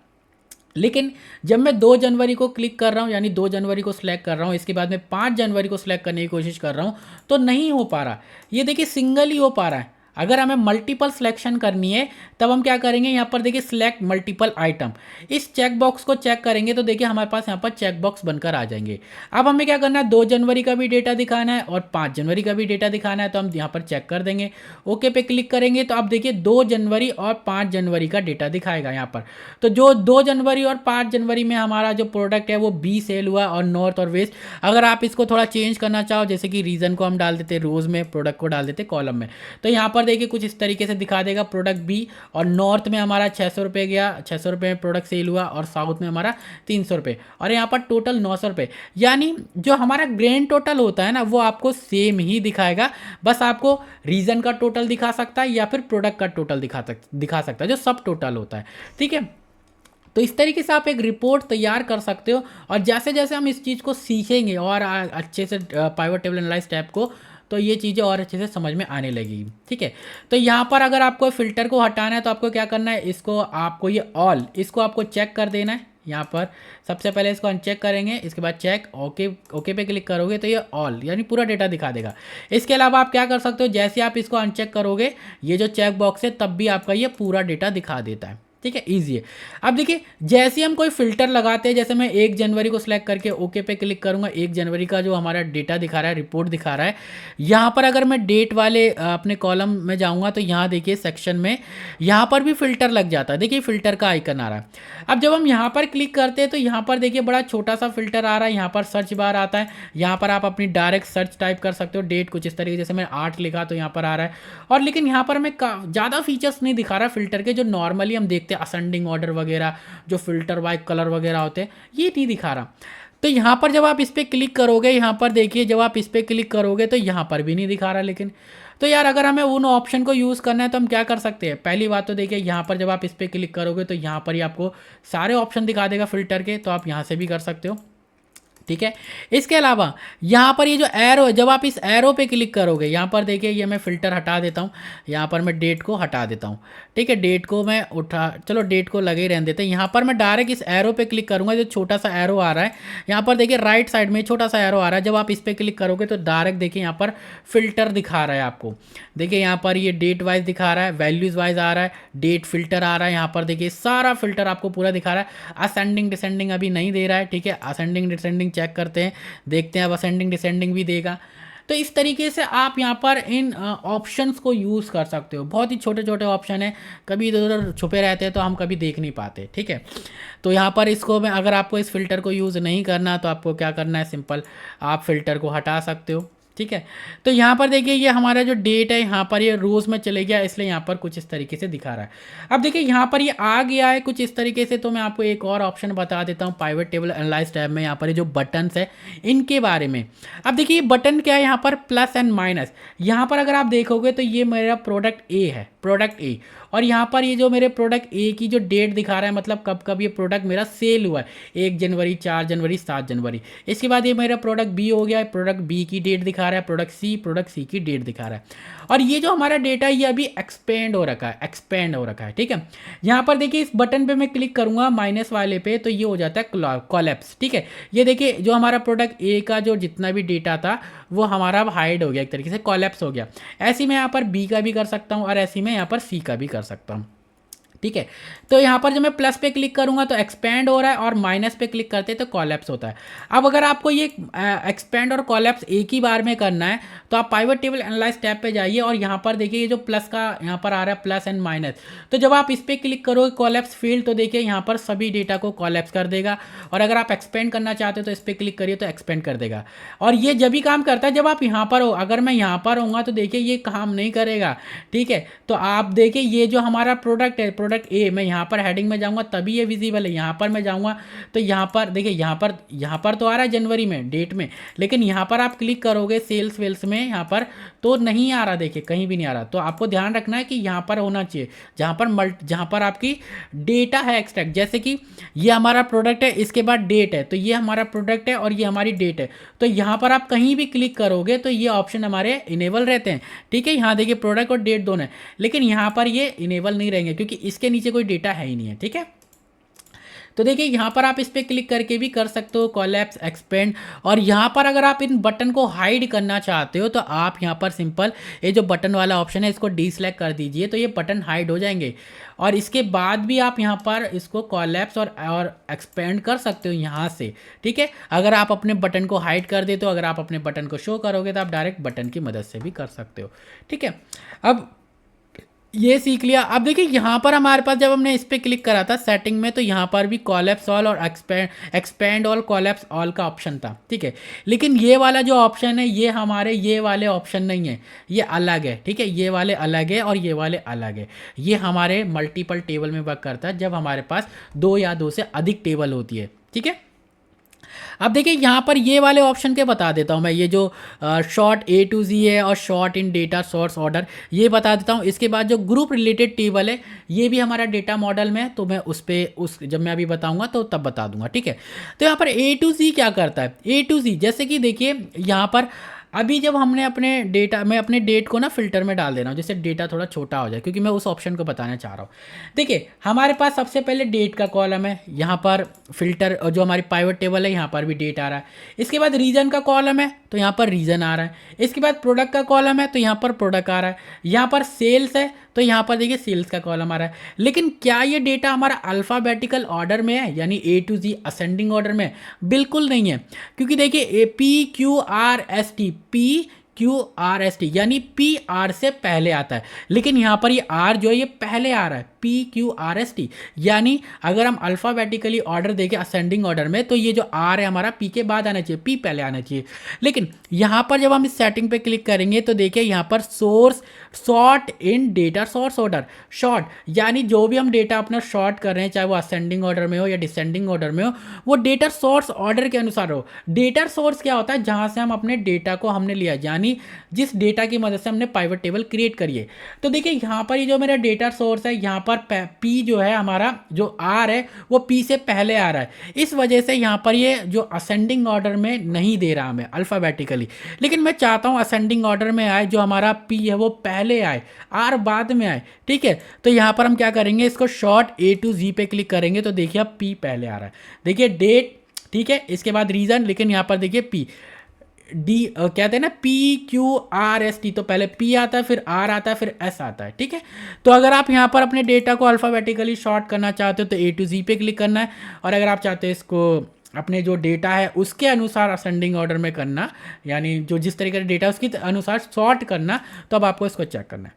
लेकिन जब मैं 2 जनवरी को क्लिक कर रहा हूँ, यानी 2 जनवरी को सिलेक्ट कर रहा हूँ, इसके बाद में 5 जनवरी को सिलेक्ट करने की कोशिश कर रहा हूँ तो नहीं हो पा रहा। ये देखिए सिंगल ही हो पा रहा है। अगर हमें मल्टीपल सिलेक्शन करनी है तब हम क्या करेंगे, यहाँ पर देखिए सिलेक्ट मल्टीपल आइटम, इस चेक बॉक्स को चेक करेंगे तो देखिए हमारे पास यहाँ पर चेक बॉक्स बनकर आ जाएंगे। अब हमें क्या करना है, 2 जनवरी का भी डेटा दिखाना है और 5 जनवरी का भी डेटा दिखाना है, तो हम यहाँ पर चेक कर देंगे, ओके पे क्लिक करेंगे तो अब देखिए 2 जनवरी और 5 जनवरी का डेटा दिखाएगा यहाँ पर। तो जो 2 जनवरी और 5 जनवरी में हमारा जो प्रोडक्ट है वो बी सेल हुआ और नॉर्थ और वेस्ट। अगर आप इसको थोड़ा चेंज करना चाहो, जैसे कि रीजन को हम डाल देते रोज़ में, प्रोडक्ट को डाल देते कॉलम में, तो यहाँ पर देखिए कुछ इस तरीके से दिखा देगा प्रोडक्ट बी, और नॉर्थ में हमारा 600 रुपये गया, 600 रुपये में प्रोडक्ट सेल हुआ, और साउथ में हमारा 300 रुपये, और यहाँ पर टोटल 900 रुपये। यानी जो हमारा ग्रैंड टोटल होता है ना वो आपको सेम ही दिखाएगा, बस आपको रीजन का टोटल दिखा सकता है या फिर प्रोडक्ट का टोटल दिखा सकता है जो सब टोटल होता है। ठीक है, तो इस तरीके से आप एक रिपोर्ट तैयार कर सकते हो, और जैसे जैसे हम इस चीज़ को सीखेंगे और अच्छे से पाइवट टेबल एनालाइज टैब को, तो ये चीज़ें और अच्छे से समझ में आने लगेगी। ठीक है, तो यहाँ पर अगर आपको फ़िल्टर को हटाना है तो आपको क्या करना है, इसको आपको ये ऑल इसको आपको चेक कर देना है। यहाँ पर सबसे पहले इसको अनचेक करेंगे, इसके बाद चेक ओके पे क्लिक करोगे तो ये ऑल यानी पूरा डेटा दिखा देगा। इसके अलावा आप क्या कर सकते हो, जैसे आप इसको अनचेक करोगे ये जो चेक बॉक्स है तब भी आपका ये पूरा डेटा दिखा देता है। ठीक है, ईजी है। अब देखिए जैसे हम कोई फिल्टर लगाते हैं, जैसे मैं 1 जनवरी को सिलेक्ट करके ओके पे क्लिक करूंगा, 1 जनवरी का जो हमारा डेटा दिखा रहा है, रिपोर्ट दिखा रहा है। यहाँ पर अगर मैं डेट वाले अपने कॉलम में जाऊंगा तो यहाँ देखिए सेक्शन में यहाँ पर भी फिल्टर लग जाता है। देखिए फिल्टर का आइकन आ रहा है। अब जब हम यहाँ पर क्लिक करते हैं तो यहाँ पर देखिए बड़ा छोटा सा फिल्टर आ रहा है, यहाँ पर सर्च बार आता है, यहाँ पर आप अपनी डायरेक्ट सर्च टाइप कर सकते हो। डेट कुछ इस तरीके, जैसे मैं 8 लिखा तो यहाँ पर आ रहा है। और लेकिन यहाँ पर हमें ज़्यादा फीचर्स नहीं दिखा रहा फिल्टर के, जो नॉर्मली हम देखते हैं असेंडिंग ऑर्डर वगैरह, जो फिल्टर बाय कलर वगैरह होते हैं, ये नहीं दिखा रहा। तो यहाँ पर जब आप इस पर क्लिक करोगे, यहाँ पर देखिए जब आप इस पर क्लिक करोगे तो यहाँ पर भी नहीं दिखा रहा। लेकिन तो यार अगर हमें उन ऑप्शन को यूज़ करना है तो हम क्या कर सकते हैं, पहली बात तो देखिए यहाँ पर जब आप इस पर क्लिक करोगे तो यहाँ पर ही आपको सारे ऑप्शन दिखा देगा फिल्टर के, तो आप यहाँ से भी कर सकते हो। ठीक है, इसके अलावा यहाँ पर ये जो एरो है, जब आप इस एरो पे क्लिक करोगे, यहाँ पर देखिए ये मैं फ़िल्टर हटा देता हूँ, यहाँ पर मैं डेट को हटा देता हूँ। ठीक है, डेट को मैं चलो डेट को लगे ही रहने देते हैं। यहाँ पर मैं डायरेक्ट इस एरो पे क्लिक करूँगा, जो छोटा सा एरो आ रहा है यहाँ पर देखिए राइट साइड में छोटा सा एरो आ रहा है, जब आप इस पर क्लिक करोगे तो डायरेक्ट देखिए यहाँ पर फिल्टर दिखा रहा है आपको। देखिए यहाँ पर ये डेट वाइज दिखा रहा है, वैल्यूज़ वाइज आ रहा है, डेट फिल्टर आ रहा है, यहाँ पर देखिए सारा फिल्टर आपको पूरा दिखा रहा है। असेंडिंग डिसेंडिंग अभी नहीं दे रहा है। ठीक है, असेंडिंग डिसेंडिंग चेक करते हैं, देखते हैं अब असेंडिंग डिसेंडिंग भी देगा। तो इस तरीके से आप यहाँ पर इन ऑप्शंस को यूज़ कर सकते हो। बहुत ही छोटे छोटे ऑप्शन है, कभी इधर उधर छुपे रहते हैं तो हम कभी देख नहीं पाते। ठीक है, तो यहाँ पर इसको मैं, अगर आपको इस फिल्टर को यूज़ नहीं करना तो आपको क्या करना है, सिंपल आप फिल्टर को हटा सकते हो। ठीक है, तो यहाँ पर देखिए ये हमारा जो डेट है यहाँ पर ये रोज़ में चले गया, इसलिए यहाँ पर कुछ इस तरीके से दिखा रहा है। अब देखिए यहाँ पर ये आ गया है कुछ इस तरीके से। तो मैं आपको एक और ऑप्शन बता देता हूँ पाइवट टेबल एनालाइज टैब में, यहाँ पर ये जो बटन्स है इनके बारे में। अब देखिए बटन क्या है, यहाँ पर प्लस एंड माइनस। यहाँ पर अगर आप देखोगे तो ये मेरा प्रोडक्ट ए है, प्रोडक्ट ए, और यहाँ पर ये जो मेरे प्रोडक्ट ए की जो डेट दिखा रहा है, मतलब कब कब ये प्रोडक्ट मेरा सेल हुआ है, 1 जनवरी, 4 जनवरी, 7 जनवरी। इसके बाद ये मेरा प्रोडक्ट बी हो गया है, प्रोडक्ट बी की डेट दिखा दिखा रहा है, प्रोडक्ट सी की डेट दिखा रहा है। और ये जो हमारा डेटा है ये अभी एक्सपेंड हो रखा है, ठीक है। यहाँ पर देखिए इस बटन पे मैं क्लिक करूँगा माइनस वाले पे, तो ये हो जाता है कॉलेप्स, ठीक है। ये देखिए जो हमारा प्रोडक्ट ए का जो जितना भी डेटा था वो हमारा अब हाइड हो गया, एक तरीके से कॉलेप्स हो गया। ऐसे मैं यहाँ पर बी का भी कर सकता हूँ और ऐसे मैं यहाँ पर सी का भी कर सकता हूँ, ठीक है। तो यहाँ पर जब मैं प्लस पे क्लिक करूँगा तो एक्सपेंड हो रहा है और माइनस पे क्लिक करते हैं तो कॉलेप्स होता है। अब अगर आपको ये एक्सपेंड और कॉलेप्स एक ही बार में करना है तो आप पाइवट टेबल एनालाइज टैब पे जाइए और यहाँ पर देखिए ये जो प्लस का यहाँ पर आ रहा है प्लस एंड माइनस, तो जब आप इस पर क्लिक करोगे कॉलेप्स फील्ड तो देखिए यहाँ पर सभी डेटा को कॉलेप्स कर देगा। और अगर आप एक्सपेंड करना चाहते हो तो इस पर क्लिक करिए तो एक्सपेंड कर देगा। और ये जब भी काम करता है जब आप यहाँ पर हो, अगर मैं यहाँ पर होऊंगा तो देखिए ये काम नहीं करेगा, ठीक है। तो आप देखिए ये जो हमारा प्रोडक्ट है, प्रोडक्ट ए, मैं यहाँ पर हेडिंग में जाऊँगा तभी ये विजिबल है। यहाँ पर मैं जाऊँगा तो यहाँ पर देखिए यहाँ पर तो आ रहा है जनवरी में डेट में, लेकिन यहाँ पर आप क्लिक करोगे सेल्स वेल्स में यहाँ पर तो नहीं आ रहा, देखिए कहीं भी नहीं आ रहा। तो आपको ध्यान रखना है कि यहाँ पर होना चाहिए जहाँ पर आपकी डेटा है एक्सट्रैक्ट, जैसे कि ये हमारा प्रोडक्ट है, इसके बाद डेट है, तो ये हमारा प्रोडक्ट है और ये हमारी डेट है। तो यहाँ पर आप कहीं भी क्लिक करोगे तो ये ऑप्शन हमारे इनेबल रहते हैं, ठीक है। यहाँ देखिए प्रोडक्ट और डेट दोनों है, लेकिन यहाँ पर ये इनेबल नहीं रहेंगे क्योंकि इसके नीचे कोई डेटा है ही नहीं है, ठीक है। तो देखिए यहाँ पर आप इस पर क्लिक करके भी कर सकते हो कॉलेप्स, एक्सपेंड। और यहाँ पर अगर आप इन बटन को हाइड करना चाहते हो तो आप यहाँ पर सिंपल ये जो बटन वाला ऑप्शन है इसको डीसेलेक्ट कर दीजिए तो ये बटन हाइड हो जाएंगे। और इसके बाद भी आप यहाँ पर इसको कॉलेप्स और एक्सपेंड कर सकते हो यहाँ से, ठीक है। अगर आप अपने बटन को हाइड कर दे तो अगर आप अपने बटन को शो करोगे तो आप डायरेक्ट बटन की मदद से भी कर सकते हो, ठीक है। अब ये सीख लिया। अब देखिए यहाँ पर हमारे पास जब हमने इस पर क्लिक करा था सेटिंग में तो यहाँ पर भी कॉलेप्स ऑल और एक्सपेंड ऑल कॉलेप्स ऑल का ऑप्शन था, ठीक है। लेकिन ये वाला जो ऑप्शन है ये हमारे ये वाले ऑप्शन नहीं है, ये अलग है, ठीक है। ये वाले अलग है और ये वाले अलग है। ये हमारे मल्टीपल टेबल में वर्क करता है जब हमारे पास 2 या 2 से अधिक टेबल होती है, ठीक है। अब देखिए यहाँ पर ये वाले ऑप्शन के बता देता हूँ मैं, ये जो शॉर्ट A to Z है और शॉर्ट इन डेटा सोर्स ऑर्डर ये बता देता हूँ। इसके बाद जो ग्रुप रिलेटेड टेबल है ये भी हमारा डेटा मॉडल में है, तो मैं जब मैं अभी बताऊँगा तो तब बता दूंगा, ठीक है। तो यहाँ पर A to Z क्या करता है, A to Z जैसे कि देखिए यहाँ पर अभी जब हमने मैं अपने डेट को ना फिल्टर में डाल दे रहा हूँ जिससे डेटा थोड़ा छोटा हो जाए क्योंकि मैं उस ऑप्शन को बताना चाह रहा हूँ। देखिए हमारे पास सबसे पहले डेट का कॉलम है, यहाँ पर फिल्टर और जो हमारी पाइवट टेबल है यहाँ पर भी डेट आ रहा है। इसके बाद रीजन का कॉलम है तो यहाँ पर रीजन आ रहा है। इसके बाद प्रोडक्ट का कॉलम है तो यहाँ पर प्रोडक्ट आ रहा है। यहाँ पर सेल्स है तो यहाँ पर देखिए सेल्स का कॉलम आ रहा है। लेकिन क्या ये डेटा हमारा अल्फ़ाबेटिकल ऑर्डर में है यानी A to Z ascending order में? बिल्कुल नहीं है, क्योंकि देखिए PQRST यानी P R से पहले आता है, लेकिन यहाँ पर ये R जो है ये पहले आ रहा है PQRST। यानी अगर हम अल्फ़ाबेटिकली ऑर्डर देखें असेंडिंग ऑर्डर में तो ये जो R है हमारा P के बाद आना चाहिए, P पहले आना चाहिए। लेकिन यहाँ पर जब हम इस सेटिंग पे क्लिक करेंगे तो देखिए यहाँ पर सॉर्ट इन डेटा सोर्स ऑर्डर, शॉर्ट यानी जो भी हम डेटा अपना शॉर्ट कर रहे हैं चाहे वो असेंडिंग ऑर्डर में हो या डिसेंडिंग ऑर्डर में हो वो डेटा सोर्स ऑर्डर के अनुसार हो। डेटा सोर्स क्या होता है, जहाँ से हम अपने डेटा को हमने लिया यानी जिस डेटा की मदद से हमने पाइवट टेबल क्रिएट करिए। तो देखिए यहाँ पर ये जो मेरा डेटा सोर्स है यहाँ पर P जो है हमारा जो R है वो P से पहले आ रहा है, इस वजह से यहाँ पर ये जो असेंडिंग ऑर्डर में नहीं दे रहा हमें अल्फ़ाबेटिकली। लेकिन मैं चाहता हूँ असेंडिंग ऑर्डर में आए, जो हमारा P है वो पहले आए R बाद में आए, ठीक है। तो यहाँ पर हम क्या करेंगे, इसको शॉर्ट A to Z पे क्लिक करेंगे तो देखिए अब P पहले आ रहा है, देखिए डेट, ठीक है। इसके बाद रीज़न, लेकिन यहाँ पर देखिए P कहते हैं ना PQRST, तो पहले P आता है फिर R आता है फिर S आता है, ठीक है। तो अगर आप यहाँ पर अपने डेटा को अल्फ़ाबेटिकली शॉर्ट करना चाहते हो तो A to Z पे क्लिक करना है, और अगर आप चाहते हो इसको अपने जो डेटा है उसके अनुसार असेंडिंग ऑर्डर में करना यानी जो जिस तरीके का डेटा है उसके अनुसार शॉर्ट करना, तो अब आपको इसको चेक करना है।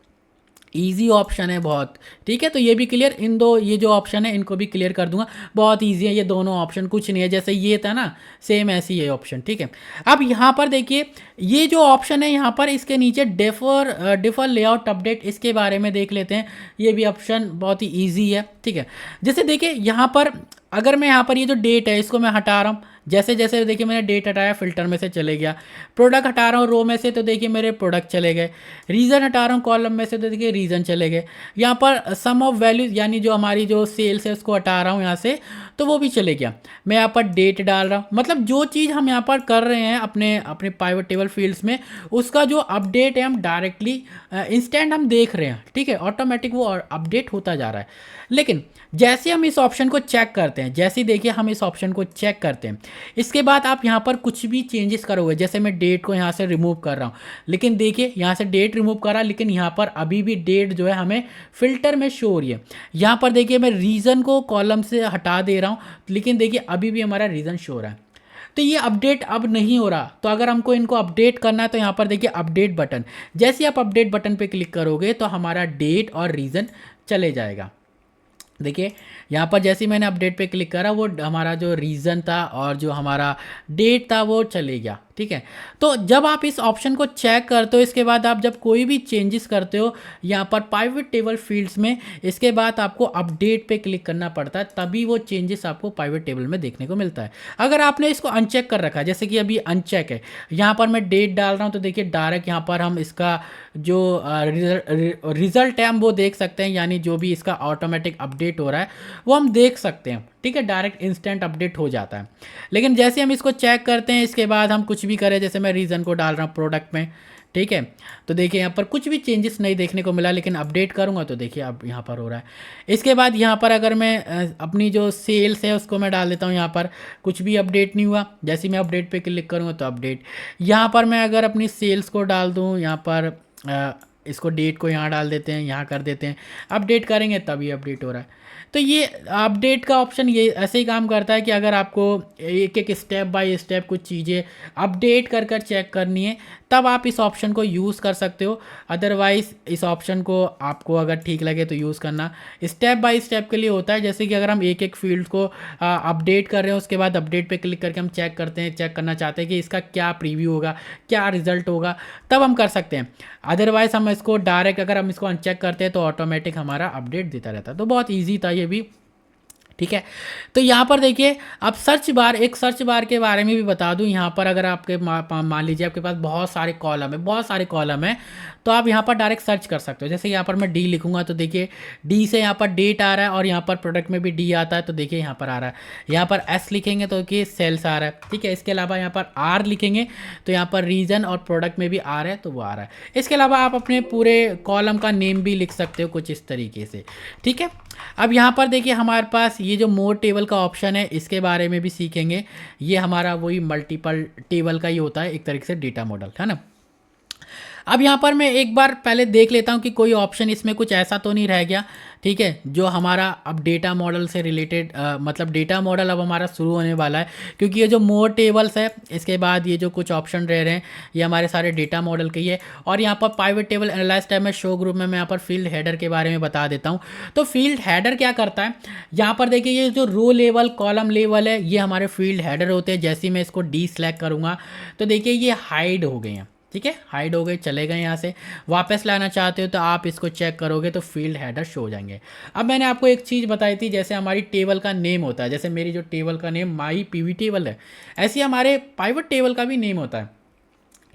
ईजी ऑप्शन है बहुत, ठीक है। तो ये भी क्लियर, इन दो ये जो ऑप्शन है इनको भी क्लियर कर दूंगा, बहुत ईजी है ये दोनों ऑप्शन, कुछ नहीं है जैसे ये था ना सेम ऐसी ये ऑप्शन, ठीक है। अब यहाँ पर देखिए ये जो ऑप्शन है यहाँ पर इसके नीचे डिफर लेआउट अपडेट, इसके बारे में देख लेते हैं। ये भी ऑप्शन बहुत ही ईजी है, ठीक है। जैसे देखिए यहाँ पर अगर मैं यहाँ पर ये जो डेट है इसको मैं हटा रहा हूँ, जैसे जैसे देखिए मैंने डेट हटाया फिल्टर में से चले गया। प्रोडक्ट हटा रहा हूँ रो में से तो देखिए मेरे प्रोडक्ट चले गए। रीज़न हटा रहा हूँ कॉलम में से तो देखिए रीज़न चले गए। यहाँ पर सम ऑफ वैल्यूज यानी जो हमारी जो सेल्स है उसको हटा रहा हूँ यहाँ से तो वो भी चलेगा। मैं यहाँ पर डेट डाल रहा हूँ, मतलब जो चीज़ हम यहाँ पर कर रहे हैं अपने अपने पाइवट टेबल फील्ड्स में, उसका जो अपडेट है हम डायरेक्टली इंस्टेंट हम देख रहे हैं, ठीक है, ऑटोमेटिक वो अपडेट होता जा रहा है। लेकिन जैसे हम इस ऑप्शन को चेक करते हैं, जैसे देखिए हम इस ऑप्शन को चेक करते हैं, इसके बाद आप यहाँ पर कुछ भी चेंजेस करोगे, जैसे मैं डेट को यहाँ से रिमूव कर रहा हूँ, लेकिन देखिए यहाँ से डेट रिमूव करा, लेकिन यहाँ पर अभी भी डेट जो है हमें फिल्टर में शो हो रही है। यहाँ पर देखिए मैं रीज़न को कॉलम से हटा दे रहा हूँ, लेकिन देखिए अभी भी हमारा रीज़न शो हो रहा है। तो ये अपडेट अब नहीं हो रहा, तो अगर हमको इनको अपडेट करना है तो यहाँ पर देखिए अपडेट बटन, जैसे आप अपडेट बटन पे क्लिक करोगे तो हमारा डेट और रीज़न चले जाएगा। देखिए यहाँ पर जैसे ही मैंने अपडेट पे क्लिक करा, वो हमारा जो रीज़न था और जो हमारा डेट था वो चले गया, ठीक है। तो जब आप इस ऑप्शन को चेक करते हो, इसके बाद आप जब कोई भी चेंजेस करते हो यहाँ पर पाइवट टेबल फील्ड्स में, इसके बाद आपको अपडेट पे क्लिक करना पड़ता है, तभी वो चेंजेस आपको पाइवट टेबल में देखने को मिलता है। अगर आपने इसको अनचेक कर रखा है, जैसे कि अभी अनचेक है, यहाँ पर मैं डेट डाल रहा हूँ, तो देखिए डायरेक्ट यहाँ पर हम इसका जो रिजल्ट है हम वो देख सकते हैं, यानी जो भी इसका ऑटोमेटिक अपडेट हो रहा है वो हम देख सकते हैं, ठीक है, डायरेक्ट इंस्टेंट अपडेट हो जाता है। लेकिन जैसे हम इसको चेक करते हैं, इसके बाद हम कुछ भी करें, जैसे मैं रीज़न को डाल रहा हूँ प्रोडक्ट में, ठीक है, तो देखिए यहाँ पर कुछ भी चेंजेस नहीं देखने को मिला, लेकिन अपडेट करूँगा तो देखिए अब यहाँ पर हो रहा है। इसके बाद यहाँ पर अगर मैं अपनी जो सेल्स है उसको मैं डाल देता हूँ, यहाँ पर कुछ भी अपडेट नहीं हुआ, जैसे मैं अपडेट पे क्लिक करूँगा तो अपडेट। यहाँ पर मैं अगर अपनी सेल्स को डाल दूँ, यहाँ पर इसको डेट को यहाँ डाल देते हैं, यहाँ कर देते हैं, अपडेट करेंगे तभी अपडेट हो रहा है। तो ये अपडेट का ऑप्शन ये ऐसे ही काम करता है कि अगर आपको एक एक स्टेप बाय स्टेप कुछ चीज़ें अपडेट कर कर चेक करनी है, तब आप इस ऑप्शन को यूज़ कर सकते हो। अदरवाइज़ इस ऑप्शन को आपको अगर ठीक लगे तो यूज़ करना। स्टेप बाय स्टेप के लिए होता है, जैसे कि अगर हम एक एक फील्ड को अपडेट कर रहे हैं, उसके बाद अपडेट पे क्लिक करके हम चेक करते हैं, चेक करना चाहते हैं कि इसका क्या प्रीव्यू होगा, क्या रिजल्ट होगा, तब हम कर सकते हैं। अदरवाइज़ हम इसको डायरेक्ट अगर हम इसको अनचेक करते हैं तो ऑटोमेटिक हमारा अपडेट देता रहता है। तो बहुत ईजी था ये भी, ठीक है। तो यहाँ पर देखिए अब सर्च बार के बारे में भी बता दूँ। यहाँ पर अगर आपके मान लीजिए आपके पास बहुत सारे कॉलम है, तो आप यहाँ पर डायरेक्ट सर्च कर सकते हो। जैसे यहाँ पर मैं डी लिखूंगा तो देखिए डी से यहाँ पर डेट आ रहा है, और यहाँ पर प्रोडक्ट में भी डी आता है, तो देखिए यहाँ पर आ रहा है। यहाँ पर एस लिखेंगे तो देखिए सेल्स आ रहा है, ठीक है। इसके अलावा यहाँ पर आर लिखेंगे तो यहाँ पर रीजन और प्रोडक्ट में भी आ रहा है, तो वो आ रहा है। इसके अलावा आप अपने पूरे कॉलम का नेम भी लिख सकते हो कुछ इस तरीके से, ठीक है। अब यहाँ पर देखिए हमारे पास ये जो मोर टेबल का ऑप्शन है, इसके बारे में भी सीखेंगे। ये हमारा वही मल्टीपल टेबल का ही होता है, एक तरीके से डेटा मॉडल, है ना। अब यहाँ पर मैं एक बार पहले देख लेता हूँ कि कोई ऑप्शन इसमें कुछ ऐसा तो नहीं रह गया, ठीक है, जो हमारा अब डेटा मॉडल से रिलेटेड मतलब डेटा मॉडल अब हमारा शुरू होने वाला है। क्योंकि ये जो मोर टेबल्स है, इसके बाद ये जो कुछ ऑप्शन रह रहे हैं, ये हमारे सारे डेटा मॉडल के ही है। और यहाँ पर पाइवट टेबल एनालाइज टैब में शो ग्रुप में मैं यहाँ पर फील्ड हेडर के बारे में बता देता हूँ। तो फील्ड हेडर क्या करता है, यहाँ पर देखिए ये जो रो लेवल कॉलम लेवल है, ये हमारे फील्ड हेडर होते हैं। जैसे ही मैं इसको डी सेलेक्ट करूँगा तो देखिए ये हाइड हो गए हैं, ठीक है, हाइड हो गए, चले गए। यहाँ से वापस लाना चाहते हो तो आप इसको चेक करोगे तो फील्ड हेडर शो हो जाएंगे। अब मैंने आपको एक चीज़ बताई थी, जैसे हमारी टेबल का नेम होता है, जैसे मेरी जो टेबल का नेम माई पीवी टेबल है, ऐसे ही हमारे पाइवट टेबल का भी नेम होता है।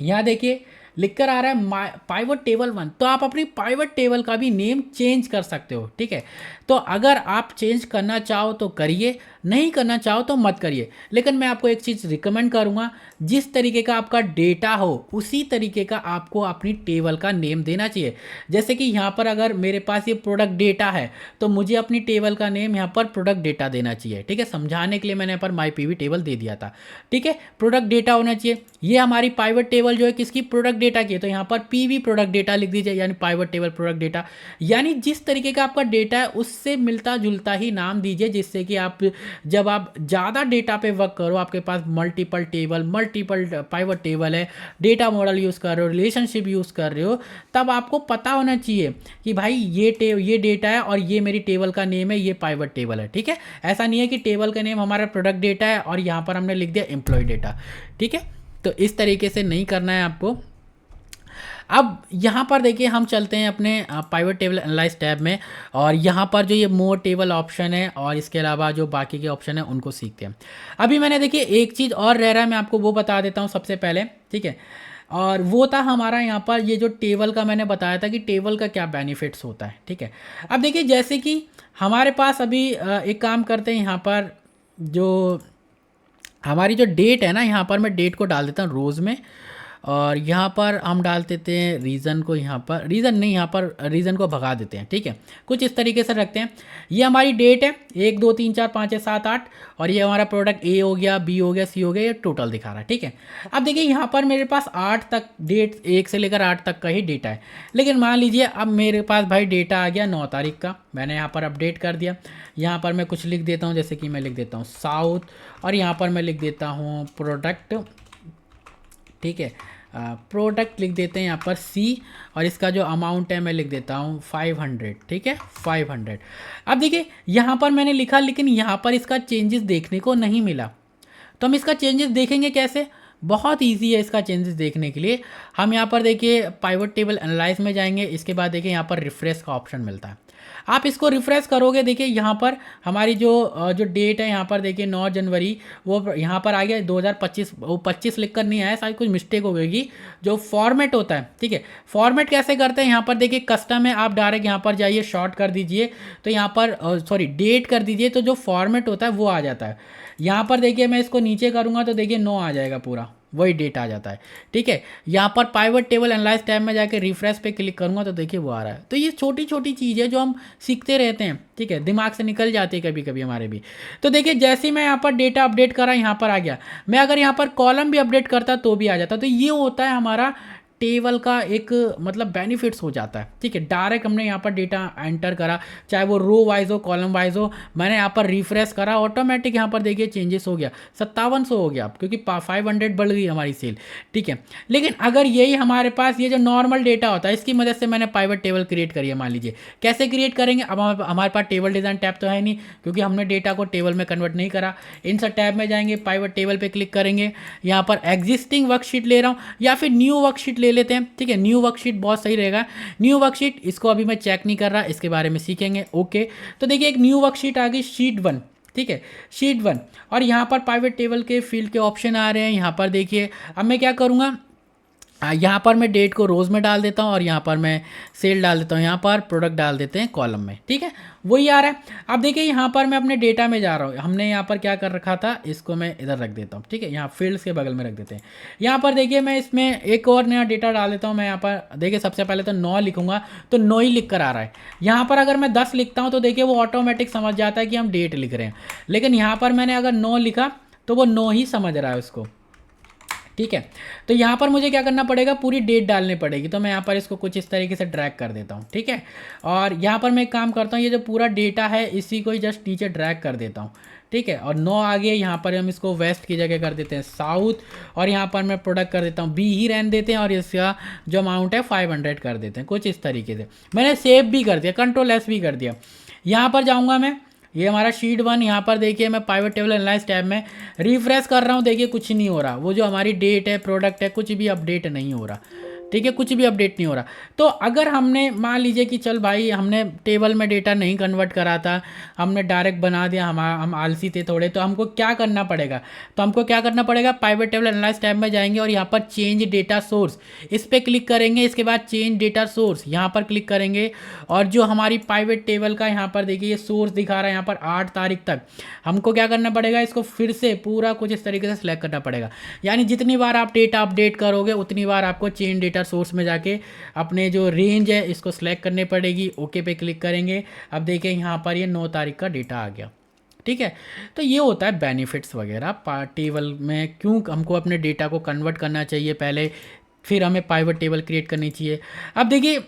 यहाँ देखिए लिख कर आ रहा है पाइवट टेबल 1, तो आप अपनी पाइवट टेबल का भी नेम चेंज कर सकते हो, ठीक है। तो अगर आप चेंज करना चाहो तो करिए, नहीं करना चाहो तो मत करिए। लेकिन मैं आपको एक चीज़ रिकमेंड करूँगा, जिस तरीके का आपका डेटा हो उसी तरीके का आपको अपनी टेबल का नेम देना चाहिए। जैसे कि यहाँ पर अगर मेरे पास ये प्रोडक्ट डेटा है, तो मुझे अपनी टेबल का नेम यहाँ पर प्रोडक्ट डेटा देना चाहिए, ठीक है। समझाने के लिए मैंने यहाँ पर माई पीवी टेबल दे दिया था, ठीक है। प्रोडक्ट डेटा होना चाहिए। ये हमारी पाइवट टेबल जो है किसकी, प्रोडक्ट डेटा की है, तो यहाँ पर पीवी प्रोडक्ट डेटा लिख दीजिए, यानी पाइवट टेबल प्रोडक्ट डेटा। यानी जिस तरीके का आपका डेटा है उससे मिलता जुलता ही नाम दीजिए, जिससे कि आप जब आप ज़्यादा डेटा पे वर्क करो, आपके पास multiple table, multiple pivot table है, डेटा मॉडल यूज़ कर रहे हो, रिलेशनशिप यूज़ कर रहे हो, तब आपको पता होना चाहिए कि भाई ये डेटा है और ये मेरी टेबल का नेम है, ये पाइवट टेबल है, ठीक है। ऐसा नहीं है कि टेबल का नेम हमारा प्रोडक्ट डेटा है और यहाँ पर हमने लिख दिया एम्प्लॉय डेटा, ठीक है। तो इस तरीके से नहीं करना है आपको। अब यहाँ पर देखिए हम चलते हैं अपने पाइवट टेबल एनालाइज टैब में, और यहाँ पर जो ये मोर टेबल ऑप्शन है और इसके अलावा जो बाकी के ऑप्शन है उनको सीखते हैं। अभी मैंने देखिए एक चीज़ और रह रहा है, मैं आपको वो बता देता हूँ सबसे पहले, ठीक है। और वो था हमारा यहाँ पर ये जो टेबल का मैंने बताया था कि टेबल का क्या बेनिफिट्स होता है, ठीक है। अब देखिए जैसे कि हमारे पास अभी एक काम करते हैं, यहाँ पर जो हमारी जो डेट है ना, यहाँ पर मैं डेट को डाल देता हूँ रोज़ में, और यहाँ पर हम डाल देते हैं रीज़न को, यहाँ पर रीज़न नहीं, यहाँ पर रीज़न को भगा देते हैं। ठीक है, कुछ इस तरीके से रखते हैं। ये हमारी डेट है 1 2 3 4 5 6 7 8, और ये हमारा प्रोडक्ट ए हो गया, बी हो गया, सी हो गया, ये टोटल दिखा रहा है। ठीक है, अब देखिए यहाँ पर मेरे पास 8 तक डेट, 1 से लेकर 8 तक का ही डेटा है। लेकिन मान लीजिए अब मेरे पास भाई डेटा आ गया 9 तारीख का, मैंने यहाँ पर अपडेट कर दिया। यहाँ पर मैं कुछ लिख देता हूँ, जैसे कि मैं लिख देता हूँ साउथ, और यहाँ पर मैं लिख देता हूँ प्रोडक्ट। ठीक है, प्रोडक्ट लिख देते हैं यहाँ पर सी, और इसका जो अमाउंट है मैं लिख देता हूँ 500। ठीक है, 500। अब देखिए यहाँ पर मैंने लिखा, लेकिन यहाँ पर इसका चेंजेस देखने को नहीं मिला। तो हम इसका चेंजेस देखेंगे कैसे? बहुत इजी है इसका चेंजेस देखने के लिए। हम यहाँ पर देखिए पाइवट टेबल एनालाइज में जाएंगे, इसके बाद देखिए यहाँ पर रिफ्रेश का ऑप्शन मिलता है। आप इसको रिफ्रेश करोगे, देखिए यहाँ पर हमारी जो डेट है, यहाँ पर देखिए 9 जनवरी, वो यहाँ पर आ गया 2025। वो 25 लिख कर नहीं आया, शायद कुछ मिस्टेक हो गई। जो फॉर्मेट होता है, ठीक है, फॉर्मेट कैसे करते हैं, यहाँ पर देखिए कस्टम है, आप डायरेक्ट यहाँ पर जाइए, शॉर्ट कर दीजिए, तो यहाँ पर सॉरी डेट कर दीजिए, तो जो फॉर्मेट होता है वो आ जाता है। यहाँ पर देखिए मैं इसको नीचे करूँगा तो देखिए 9 आ जाएगा, पूरा वही डेट आ जाता है। ठीक है, यहाँ पर पाइवट टेबल एनालाइज टैब में जाके रिफ्रेश पे क्लिक करूँगा तो देखिए वो आ रहा है। तो ये छोटी छोटी चीज़ है जो हम सीखते रहते हैं। ठीक है, दिमाग से निकल जाती है कभी कभी हमारे भी। तो देखिए जैसे ही मैं यहाँ पर डेटा अपडेट करा, यहाँ पर आ गया। मैं अगर यहाँ पर कॉलम भी अपडेट करता तो भी आ जाता। तो ये होता है हमारा टेबल का एक मतलब बेनिफिट्स हो जाता है। ठीक है, डायरेक्ट हमने यहाँ पर डेटा एंटर करा, चाहे वो रो वाइज हो, कॉलम वाइज हो, मैंने यहाँ पर रिफ्रेश करा, ऑटोमेटिक यहाँ पर देखिए चेंजेस हो गया, 5700 हो गया, क्योंकि 500 बढ़ गई हमारी सेल। ठीक है, लेकिन अगर यही हमारे पास ये जो नॉर्मल डेटा होता है, इसकी मदद से मैंने पाइवट टेबल क्रिएट करी है, मान लीजिए कैसे क्रिएट करेंगे। अब हमारे पास टेबल डिज़ाइन टैब तो है नहीं, क्योंकि हमने डेटा को टेबल में कन्वर्ट नहीं करा। इंसर्ट टैब में जाएंगे, पाइवट टेबल पर क्लिक करेंगे, यहाँ पर एग्जिस्टिंग वर्कशीट ले रहा हूँ या फिर न्यू वर्कशीट ले लेते हैं। ठीक है, न्यू वर्कशीट बहुत सही रहेगा। न्यू वर्कशीट, इसको अभी मैं चेक नहीं कर रहा, इसके बारे में सीखेंगे। ओके, तो देखिए एक न्यू वर्कशीट आ गई, शीट 1। ठीक है, शीट 1, और यहाँ पर पाइवट टेबल के फील्ड के ऑप्शन आ रहे हैं। यहाँ पर देखिए अब मैं क्या करूँगा, यहाँ पर मैं डेट को रोज़ में डाल देता हूँ, और यहाँ पर मैं सेल डाल देता हूँ, यहाँ पर प्रोडक्ट डाल देते हैं कॉलम में। ठीक है, वही आ रहा है। अब देखिए यहाँ पर मैं अपने डेटा में जा रहा हूँ, हमने यहाँ पर क्या कर रखा था, इसको मैं इधर रख देता हूँ। ठीक है, यहाँ फील्ड्स के बगल में रख देते हैं। यहाँ पर देखिए मैं इसमें एक और नया डेटा डाल देता हूँ। मैं यहाँ पर देखिए सबसे पहले तो 9 लिखूँगा, तो 9 ही लिख कर आ रहा है। यहाँ पर अगर मैं 10 लिखता हूँ तो देखिए वो ऑटोमेटिक समझ जाता है कि हम डेट लिख रहे हैं। लेकिन यहाँ पर मैंने अगर 9 लिखा तो वो 9 ही समझ रहा है उसको। ठीक है, तो यहाँ पर मुझे क्या करना पड़ेगा, पूरी डेट डालनी पड़ेगी। तो मैं यहाँ पर इसको कुछ इस तरीके से ड्रैग कर देता हूँ। ठीक है, और यहाँ पर मैं एक काम करता हूँ, ये जो पूरा डेटा है इसी को ही जस्ट नीचे ड्रैग कर देता हूँ। ठीक है, और 9 आगे यहाँ पर हम इसको वेस्ट की जगह कर देते हैं साउथ, और यहाँ पर मैं प्रोडक्ट कर देता हूँ बी ही रहने देते हैं, और इसका जो अमाउंट है 500 कर देते हैं, कुछ इस तरीके से। मैंने सेव भी कर दिया, कंट्रोल एस भी कर दिया। यहाँ पर जाऊँगा मैं, ये हमारा शीट 1, यहाँ पर देखिए मैं पाइवट टेबल एनालाइज टैब में रिफ्रेश कर रहा हूँ, देखिए कुछ नहीं हो रहा। वो जो हमारी डेट है, प्रोडक्ट है, कुछ भी अपडेट नहीं हो रहा। ठीक है, कुछ भी अपडेट नहीं हो रहा। तो अगर हमने मान लीजिए कि चल भाई हमने टेबल में डेटा नहीं कन्वर्ट करा था, हमने डायरेक्ट बना दिया, हम आलसी थे थोड़े, तो हमको क्या करना पड़ेगा, तो हमको क्या करना पड़ेगा, पाइवट टेबल एनालाइज टैब में जाएंगे, और यहाँ पर चेंज डेटा सोर्स, इस पर क्लिक करेंगे। इसके बाद चेंज डेटा सोर्स यहाँ पर क्लिक करेंगे, और जो हमारी पाइवट टेबल का यहाँ पर देखिए ये सोर्स दिखा रहा है, यहाँ पर 8 तारीख तक हमको क्या करना पड़ेगा, इसको फिर से पूरा कुछ इस तरीके से सिलेक्ट करना पड़ेगा। यानी जितनी बार आप डेटा अपडेट करोगे उतनी बार आपको चेंज डेटा सोर्स में जाके अपने जो रेंज है इसको सिलेक्ट करनी पड़ेगी। ओके पे क्लिक करेंगे। अब देखिए यहाँ पर ये 9 तारीख का डेटा आ गया। ठीक है, तो ये होता है बेनिफिट्स वगैरह टेबल में। क्यों हमको अपने डेटा को कन्वर्ट करना चाहिए पहले, फिर हमें पाइवट टेबल क्रिएट करनी चाहिए। अब देखिए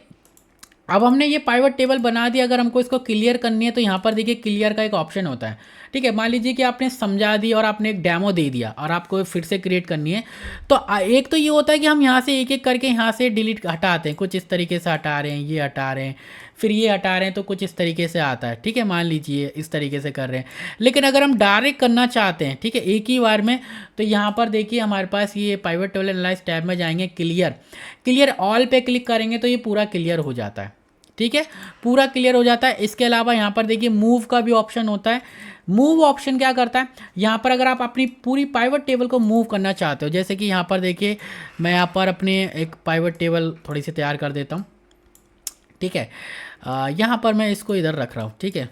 अब हमने ये पाइवट टेबल बना दिया, अगर हमको इसको क्लियर करनी है तो यहाँ पर देखिए क्लियर का एक ऑप्शन होता है। ठीक है, मान लीजिए कि आपने समझा दी और आपने एक डेमो दे दिया और आपको फिर से क्रिएट करनी है, तो एक तो ये होता है कि हम यहाँ से एक एक करके यहाँ से डिलीट हटाते हैं, कुछ इस तरीके से हटा रहे हैं, ये हटा रहे हैं, फिर ये हटा रहे हैं, तो कुछ इस तरीके से आता है। ठीक है, मान लीजिए इस तरीके से कर रहे हैं। लेकिन अगर हम डायरेक्ट करना चाहते हैं, ठीक है, एक ही बार में, तो यहाँ पर देखिए हमारे पास ये पाइवट टेबल एनालाइज टैब में जाएंगे, क्लियर ऑल पे क्लिक करेंगे तो ये पूरा क्लियर हो जाता है। ठीक है, पूरा क्लियर हो जाता है। इसके अलावा यहाँ पर देखिए मूव का भी ऑप्शन होता है। मूव ऑप्शन क्या करता है, यहाँ पर अगर आप अपनी पूरी पाइवट टेबल को मूव करना चाहते हो, जैसे कि यहाँ पर देखिए मैं यहाँ पर अपने एक पाइवट टेबल थोड़ी सी तैयार कर देता हूँ। ठीक है, यहाँ पर मैं इसको इधर रख रहा हूँ। ठीक है,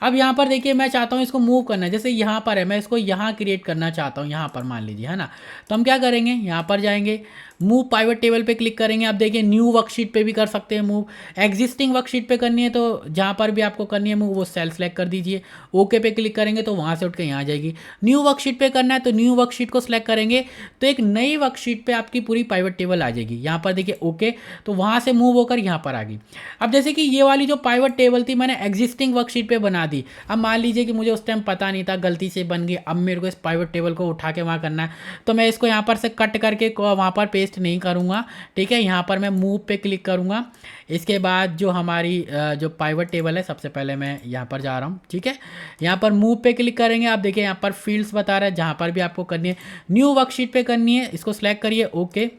अब यहाँ पर देखिए मैं चाहता हूँ इसको मूव करना है, जैसे यहाँ पर है, मैं इसको यहाँ क्रिएट करना चाहता हूँ, यहाँ पर मान लीजिए, है ना। तो हम क्या करेंगे, यहाँ पर जाएंगे, मूव पाइवट टेबल पे क्लिक करेंगे। आप देखिए न्यू वर्कशीट पे भी कर सकते हैं मूव, एग्जिस्टिंग वर्कशीट पे करनी है तो जहाँ पर भी आपको करनी है मूव वो सेल सेलेक्ट कर दीजिए, ओके पे क्लिक करेंगे तो वहाँ से उठ के यहाँ आ जाएगी। न्यू वर्कशीट पे करना है तो न्यू वर्कशीट को सिलेक्ट करेंगे तो एक नई वर्कशीट पे आपकी पूरी पाइवट टेबल आ जाएगी। यहाँ पर देखिए ओके, तो वहाँ से मूव होकर यहाँ पर आ गई। अब जैसे कि ये वाली जो पाइवट टेबल थी मैंने एग्जिस्टिंग वर्कशीट पे बना दी। अब मान लीजिए कि मुझे उस टाइम पता नहीं था, गलती से बन गई, अब मेरे को इस पाइवट टेबल को उठा के वहाँ करना है, तो मैं इसको यहाँ पर से कट करके वहाँ पर पेस्ट नहीं करूँगा, ठीक है। यहाँ पर मैं मूव पे क्लिक करूँगा। इसके बाद जो हमारी जो पाइवट टेबल है, सबसे पहले मैं यहाँ पर जा रहा हूँ, ठीक है। यहाँ पर मूव पे क्लिक करेंगे, आप देखिए यहाँ पर फील्ड्स बता रहा है, जहाँ पर भी आपको करनी है न्यू वर्कशीट पे करनी है, इसको सिलेक्ट करिए, ओके।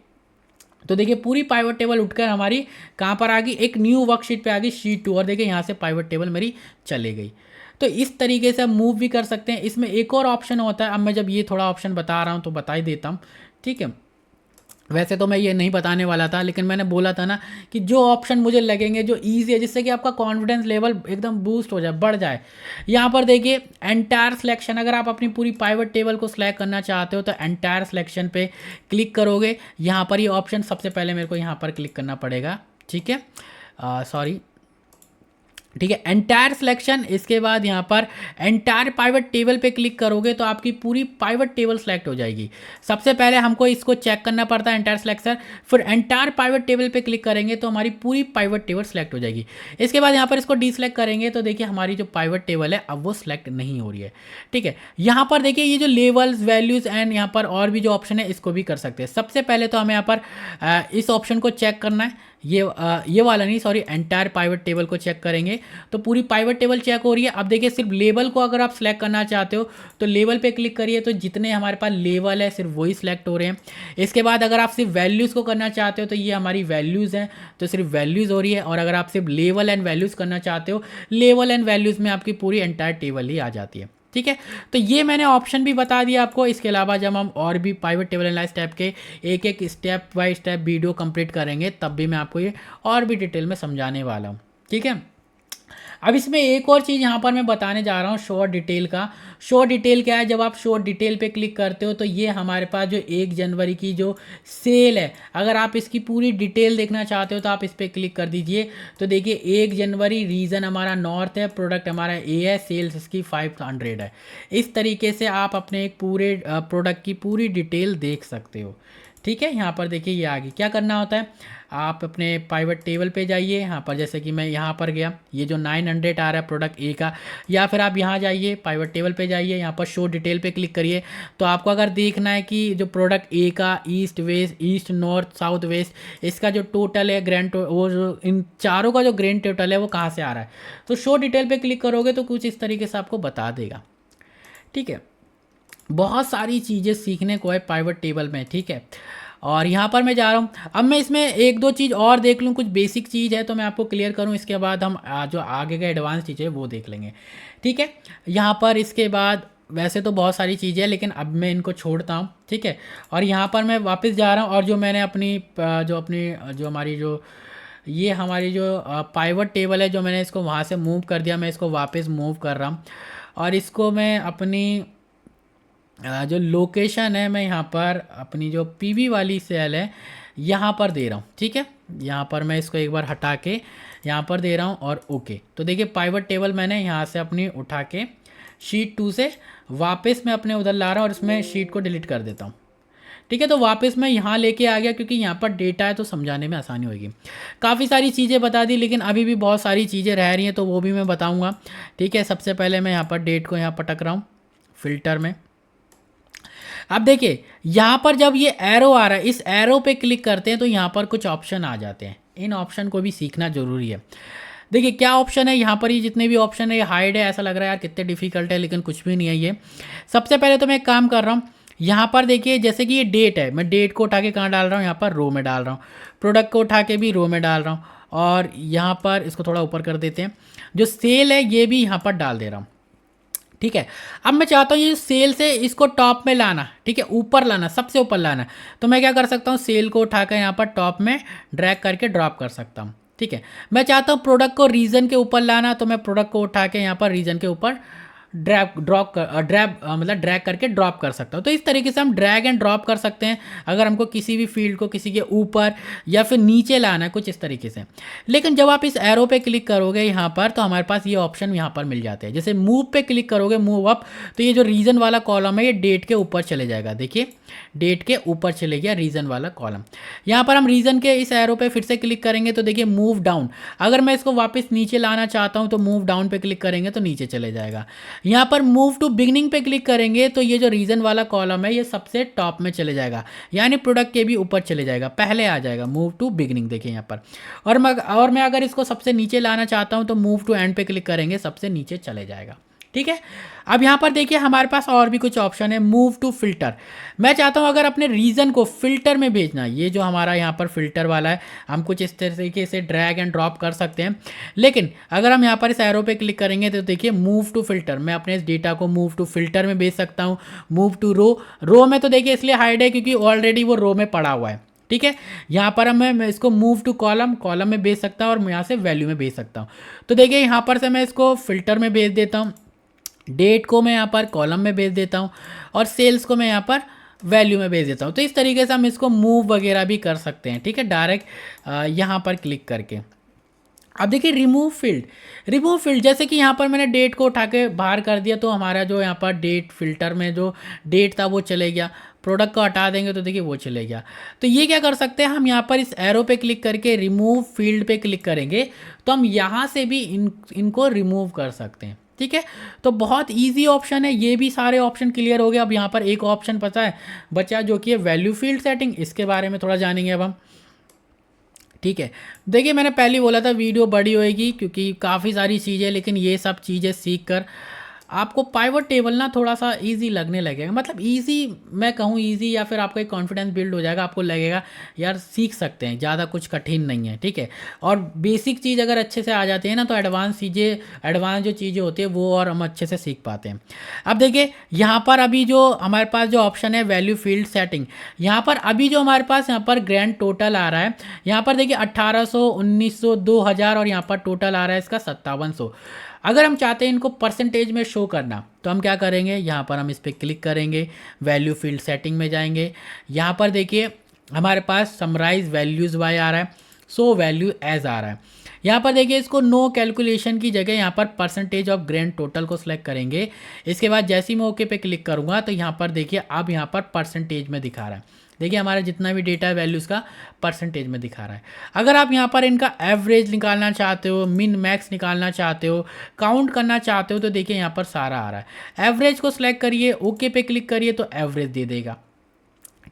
तो देखिए पूरी पाइवट टेबल उठकर हमारी कहाँ पर आ गई, एक न्यू वर्कशीट पे आ गई, शीट 2, और देखिए यहाँ से पाइवट टेबल मेरी चली गई। तो इस तरीके से आप मूव भी कर सकते हैं। इसमें एक और ऑप्शन होता है, अब मैं जब ये थोड़ा ऑप्शन बता रहा हूँ तो बता ही देता हूँ, ठीक है। वैसे तो मैं ये नहीं बताने वाला था, लेकिन मैंने बोला था ना कि जो ऑप्शन मुझे लगेंगे जो ईजी है, जिससे कि आपका कॉन्फिडेंस लेवल एकदम बूस्ट हो जाए, बढ़ जाए। यहाँ पर देखिए एंटायर सिलेक्शन, अगर आप अपनी पूरी पाइवट टेबल को सिलेक्ट करना चाहते हो तो एंटायर सिलेक्शन पे क्लिक करोगे। यहाँ पर ये ऑप्शन सबसे पहले मेरे को यहाँ पर क्लिक करना पड़ेगा, ठीक है, सॉरी, ठीक है, एंटायर सिलेक्शन। इसके बाद यहाँ पर एंटायर पाइवट टेबल पे क्लिक करोगे तो आपकी पूरी पाइवट टेबल सेलेक्ट हो जाएगी। सबसे पहले हमको इसको चेक करना पड़ता है एंटायर सिलेक्शन, फिर एंटायर पाइवट टेबल पे क्लिक करेंगे तो हमारी पूरी पाइवट टेबल सेलेक्ट हो जाएगी। इसके बाद यहाँ पर इसको डीसेलेक्ट करेंगे तो देखिए हमारी जो पाइवट टेबल है अब वो सिलेक्ट नहीं हो रही है, ठीक है। यहाँ पर देखिए ये जो लेवल्स, वैल्यूज़ एंड यहाँ पर और भी जो ऑप्शन है इसको भी कर सकते हैं। सबसे पहले तो हमें यहाँ पर इस ऑप्शन को चेक करना है, ये वाला नहीं, सॉरी, एंटायर पाइवट टेबल को चेक करेंगे तो पूरी पाइवट टेबल चेक हो रही है। अब देखिए सिर्फ लेवल को अगर आप सिलेक्ट करना चाहते हो तो लेवल पे क्लिक करिए, तो जितने हमारे पास लेवल है सिर्फ वही सिलेक्ट हो रहे हैं। इसके बाद अगर आप सिर्फ वैल्यूज़ को करना चाहते हो तो ये हमारी वैल्यूज़ हैं, तो सिर्फ वैल्यूज़ हो रही है। और अगर आप सिर्फ लेवल एंड वैल्यूज़ करना चाहते हो, लेवल एंड वैल्यूज़ में आपकी पूरी एंटायर टेबल ही आ जाती है, ठीक है। तो ये मैंने ऑप्शन भी बता दिया आपको। इसके अलावा जब हम और भी पाइवट टेबल एनालाइज टाइप के एक एक step by step video complete करेंगे तब भी मैं आपको ये और भी डिटेल में समझाने वाला हूँ, ठीक है। अब इसमें एक और चीज़ यहाँ पर मैं बताने जा रहा हूँ, शो डिटेल का। शो डिटेल क्या है, जब आप शो डिटेल पे क्लिक करते हो तो ये हमारे पास जो 1 जनवरी की जो सेल है, अगर आप इसकी पूरी डिटेल देखना चाहते हो तो आप इस पर क्लिक कर दीजिए। तो देखिए 1 जनवरी, रीजन हमारा नॉर्थ है, प्रोडक्ट हमारा ए है, सेल्स इसकी 500 है। इस तरीके से आप अपने एक पूरे प्रोडक्ट की पूरी डिटेल देख सकते हो, ठीक है। यहाँ पर देखिए ये आगे क्या करना होता है, आप अपने पाइवट टेबल पे जाइए। यहाँ पर जैसे कि मैं यहाँ पर गया, ये जो 900 आ रहा है प्रोडक्ट ए का, या फिर आप यहाँ जाइए पाइवट टेबल पे जाइए, यहाँ पर शो डिटेल पे क्लिक करिए। तो आपको अगर देखना है कि जो प्रोडक्ट ए का east west, east north south waste, इसका जो टोटल है ग्रैंड, वो जो इन चारों का जो ग्रैंड टोटल है वो कहाँ से आ रहा है, तो शो डिटेल पे क्लिक करोगे तो कुछ इस तरीके से आपको बता देगा, ठीक है। बहुत सारी चीज़ें सीखने को है पाइवट टेबल में, ठीक है। और यहाँ पर मैं जा रहा हूँ, अब मैं इसमें एक दो चीज़ और देख लूँ, कुछ बेसिक चीज़ है तो मैं आपको क्लियर करूँ, इसके बाद हम जो आगे का एडवांस चीज़ है वो देख लेंगे, ठीक है। यहाँ पर इसके बाद वैसे तो बहुत सारी चीज़ें हैं लेकिन अब मैं इनको छोड़ता हूँ, ठीक है। और यहाँ पर मैं वापस जा रहा हूँ और जो मैंने जो हमारी जो ये हमारी जो पाइवट टेबल है, जो मैंने इसको वहाँ से मूव कर दिया, मैं इसको वापस मूव कर रहा हूँ और इसको मैं अपनी जो लोकेशन है, मैं यहाँ पर अपनी जो पीवी वाली सेल है यहाँ पर दे रहा हूँ, ठीक है। यहाँ पर मैं इसको एक बार हटा के यहाँ पर दे रहा हूँ और ओके। तो देखिए पाइवट टेबल मैंने यहाँ से अपनी उठा के शीट 2 से वापस मैं अपने उधर ला रहा हूँ और इसमें शीट को डिलीट कर देता हूँ, ठीक है। तो वापस मैं यहाँ लेके आ गया क्योंकि यहाँ पर डेटा है तो समझाने में आसानी होगी। काफ़ी सारी चीज़ें बता दी लेकिन अभी भी बहुत सारी चीज़ें रह रही हैं तो वो भी मैं बताऊँगा, ठीक है। सबसे पहले मैं यहाँ पर डेट को यहाँ पटक रहा हूँ फिल्टर में। अब देखिए यहाँ पर जब ये एरो आ रहा है, इस एरो पे क्लिक करते हैं तो यहाँ पर कुछ ऑप्शन आ जाते हैं, इन ऑप्शन को भी सीखना ज़रूरी है। देखिए क्या ऑप्शन है यहाँ पर, ये जितने भी ऑप्शन है ये हाइड है, ऐसा लग रहा है यार कितने डिफिकल्ट है, लेकिन कुछ भी नहीं है ये। सबसे पहले तो मैं एक काम कर रहा हूँ, यहाँ पर देखिए जैसे कि ये डेट है, मैं डेट को उठा के कहाँ डाल रहा हूँ, यहाँ पर रो में डाल रहा हूँ। प्रोडक्ट को उठा के भी रो में डाल रहा हूँ और यहाँ पर इसको थोड़ा ऊपर कर देते हैं, जो सेल है ये भी यहाँ पर डाल दे रहा हूँ, ठीक है। अब मैं चाहता हूँ ये सेल से इसको टॉप में लाना, ठीक है, ऊपर लाना, सबसे ऊपर लाना। तो मैं क्या कर सकता हूँ, सेल को उठाकर यहाँ पर टॉप में ड्रैग करके ड्रॉप कर सकता हूँ, ठीक है। मैं चाहता हूँ प्रोडक्ट को रीजन के ऊपर लाना, तो मैं प्रोडक्ट को उठा के यहाँ पर रीजन के ऊपर ड्रैग करके ड्रॉप कर सकता हूँ। तो इस तरीके से हम ड्रैग एंड ड्रॉप कर सकते हैं अगर हमको किसी भी फील्ड को किसी के ऊपर या फिर नीचे लाना है, कुछ इस तरीके से। लेकिन जब आप इस एरो पे क्लिक करोगे यहाँ पर, तो हमारे पास ये ऑप्शन यहाँ पर मिल जाते हैं। जैसे मूव पे क्लिक करोगे, मूव अप, तो ये जो रीजन वाला कॉलम है ये डेट के ऊपर चले जाएगा। देखिए डेट के ऊपर चले गया रीजन वाला कॉलम। यहाँ पर हम रीजन के इस एरो पे फिर से क्लिक करेंगे तो देखिए मूव डाउन, अगर मैं इसको वापस नीचे लाना चाहता हूँ तो मूव डाउन पे क्लिक करेंगे तो नीचे चले जाएगा। यहाँ पर मूव टू बिगनिंग पे क्लिक करेंगे तो ये जो रीजन वाला कॉलम है ये सबसे टॉप में चले जाएगा, यानी प्रोडक्ट के भी ऊपर चले जाएगा, पहले आ जाएगा मूव टू बिगनिंग। देखिए यहाँ पर, और मैं अगर इसको सबसे नीचे लाना चाहता हूँ तो मूव टू एंड पे क्लिक करेंगे, सबसे नीचे चले जाएगा। ठीक है। अब यहाँ पर देखिए हमारे पास और भी कुछ ऑप्शन है। मूव टू फिल्टर, मैं चाहता हूँ अगर अपने रीजन को फिल्टर में भेजना, ये जो हमारा यहाँ पर फिल्टर वाला है, हम कुछ इस तरीके से ड्रैग एंड ड्रॉप कर सकते हैं। लेकिन अगर हम यहाँ पर इस एरो पे क्लिक करेंगे तो देखिए मूव टू फिल्टर, मैं अपने इस डेटा को मूव टू फिल्टर में भेज सकता हूँ। मूव टू रो में तो देखिए इसलिए हाइड है क्योंकि ऑलरेडी वो रो में पड़ा हुआ है। ठीक है। यहाँ पर मैं इसको मूव टू कॉलम में भेज सकता हूँ और मैं यहाँ से वैल्यू में भेज सकता हूँ। तो देखिए यहाँ पर से मैं इसको फिल्टर में भेज देता हूँ, डेट को मैं यहाँ पर कॉलम में भेज देता हूँ और सेल्स को मैं यहाँ पर वैल्यू में भेज देता हूँ। तो इस तरीके से हम इसको मूव वगैरह भी कर सकते हैं। ठीक है, डायरेक्ट यहाँ पर क्लिक करके। अब देखिए रिमूव फील्ड, जैसे कि यहाँ पर मैंने डेट को उठा के बाहर कर दिया तो हमारा जो यहाँ पर डेट फिल्टर में जो डेट था वो चले गया। प्रोडक्ट को हटा देंगे तो देखिए वो चले गया। तो ये क्या कर सकते हैं हम, यहाँ पर इस एरो पे क्लिक करके रिमूव फील्ड पे क्लिक करेंगे तो हम यहाँ से भी इनको रिमूव कर सकते हैं। ठीक है, तो बहुत इजी ऑप्शन है। ये भी सारे ऑप्शन क्लियर हो गए। अब यहाँ पर एक ऑप्शन पता है बचा जो कि है वैल्यू फील्ड सेटिंग, इसके बारे में थोड़ा जानेंगे अब हम। ठीक है, देखिए मैंने पहले ही बोला था वीडियो बड़ी होएगी क्योंकि काफ़ी सारी चीज़ें, लेकिन ये सब चीज़ें सीख कर आपको पाइवट टेबल ना थोड़ा सा इजी लगने लगेगा। मतलब इजी मैं कहूँ इजी, या फिर आपका एक कॉन्फिडेंस बिल्ड हो जाएगा, आपको लगेगा यार सीख सकते हैं, ज़्यादा कुछ कठिन नहीं है। ठीक है, और बेसिक चीज़ अगर अच्छे से आ जाती है ना तो एडवांस जो चीज़ें होती है वो और हम अच्छे से सीख पाते हैं। अब देखिए यहाँ पर अभी जो हमारे पास जो ऑप्शन है वैल्यू फील्ड सेटिंग, यहाँ पर अभी जो हमारे पास यहाँ पर ग्रैंड टोटल आ रहा है, यहाँ पर देखिए 1800, 1900, 2000 और यहाँ पर टोटल आ रहा है इसका 5700। अगर हम चाहते हैं इनको परसेंटेज में शो करना तो हम क्या करेंगे, यहाँ पर हम इस पर क्लिक करेंगे, वैल्यू फील्ड सेटिंग में जाएंगे। यहाँ पर देखिए हमारे पास समराइज वैल्यूज़ बाय आ रहा है, सो वैल्यू एज आ रहा है। यहाँ पर देखिए इसको नो कैलकुलेशन की जगह यहाँ पर परसेंटेज ऑफ ग्रैंड टोटल को सिलेक्ट करेंगे। इसके बाद जैसे ही मैं ओके पे क्लिक करूँगा तो यहाँ पर देखिए अब यहाँ पर परसेंटेज में दिखा रहा है। देखिए हमारा जितना भी डेटा है वैल्यूज़ का परसेंटेज में दिखा रहा है। अगर आप यहाँ पर इनका एवरेज निकालना चाहते हो, मिन मैक्स निकालना चाहते हो, काउंट करना चाहते हो तो देखिए यहाँ पर सारा आ रहा है। एवरेज को सिलेक्ट करिए, ओके पे क्लिक करिए तो एवरेज दे देगा।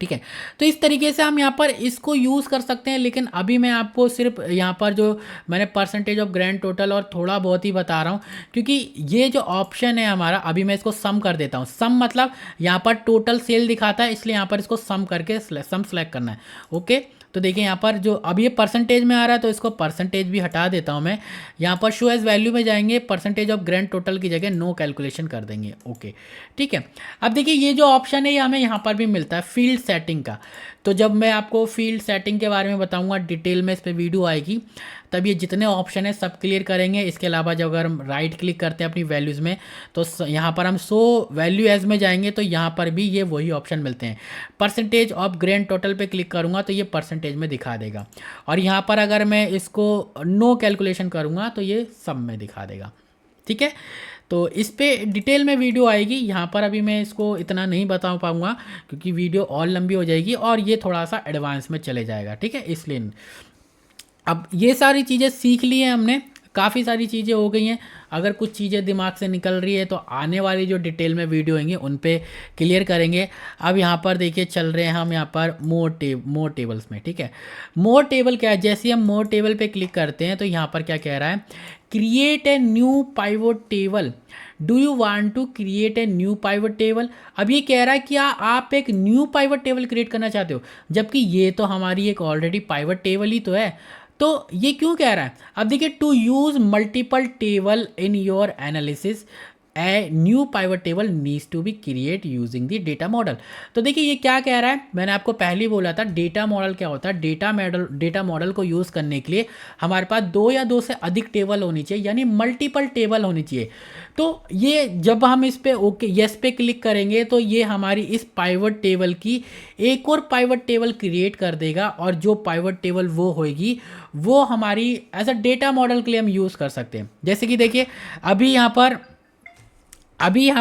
ठीक है, तो इस तरीके से हम यहाँ पर इसको यूज़ कर सकते हैं। लेकिन अभी मैं आपको सिर्फ यहाँ पर जो मैंने परसेंटेज ऑफ ग्रैंड टोटल और थोड़ा बहुत ही बता रहा हूँ, क्योंकि ये जो ऑप्शन है हमारा, अभी मैं इसको सम कर देता हूँ। सम मतलब यहाँ पर टोटल सेल दिखाता है, इसलिए यहाँ पर इसको सम करके सम सेलेक्ट करना है। ओके, तो देखिए यहाँ पर जो अब ये परसेंटेज में आ रहा है तो इसको परसेंटेज भी हटा देता हूँ मैं। यहाँ पर शो एज वैल्यू में जाएंगे, परसेंटेज ऑफ ग्रैंड टोटल की जगह नो कैलकुलेशन कर देंगे। ओके, ठीक है। अब देखिए ये जो ऑप्शन है ये हमें यहाँ पर भी मिलता है फील्ड सेटिंग का। तो जब मैं आपको फील्ड सेटिंग के बारे में बताऊंगा डिटेल में, इस पर वीडियो आएगी, तब ये जितने ऑप्शन है सब क्लियर करेंगे। इसके अलावा जब अगर हम राइट क्लिक करते हैं अपनी वैल्यूज़ में तो यहाँ पर हम सो वैल्यू एज में जाएंगे तो यहाँ पर भी ये वही ऑप्शन मिलते हैं। परसेंटेज ऑफ ग्रैंड टोटल पे क्लिक करूँगा तो ये परसेंटेज में दिखा देगा, और यहाँ पर अगर मैं इसको नो कैलकुलेशन करूँगा तो ये सम में दिखा देगा। ठीक है, तो इस पे डिटेल में वीडियो आएगी। यहाँ पर अभी मैं इसको इतना नहीं बता पाऊँगा क्योंकि वीडियो और लंबी हो जाएगी और ये थोड़ा सा एडवांस में चले जाएगा। ठीक है, इसलिए अब ये सारी चीज़ें सीख ली हैं हमने, काफ़ी सारी चीज़ें हो गई हैं। अगर कुछ चीज़ें दिमाग से निकल रही है तो आने वाली जो डिटेल में वीडियो होंगी उन पे क्लियर करेंगे। अब यहाँ पर देखिए चल रहे हैं हम यहाँ पर मोर टेबल्स में। ठीक है, मोर टेबल क्या है, जैसे हम मोर टेबल पे क्लिक करते हैं तो यहाँ पर क्या कह रहा है, create a new pivot table, do you want to create a new pivot table. अब ये कह रहा है कि आप एक न्यू पाइवट टेबल क्रिएट करना चाहते हो, जबकि ये तो हमारी एक ऑलरेडी पाइवट टेबल ही तो है। तो ये क्यों कह रहा है, अब देखिए to use multiple table in your analysis, a new pivot table needs to be create using the data model. तो देखिए ये क्या कह रहा है, मैंने आपको पहले ही बोला था डेटा मॉडल क्या होता है। डेटा मॉडल को यूज़ करने के लिए हमारे पास 2 या 2 से अधिक टेबल होनी चाहिए, यानी मल्टीपल टेबल होनी चाहिए। तो ये जब हम इस पे ओके यस पे क्लिक करेंगे तो ये हमारी इस पाइवट टेबल की एक और पाइवट टेबल क्रिएट कर देगा, और जो पाइवट टेबल वो होगी वो हमारी एज अ डेटा मॉडल के लिए हम यूज़ कर सकते हैं। जैसे कि देखिए अभी यहाँ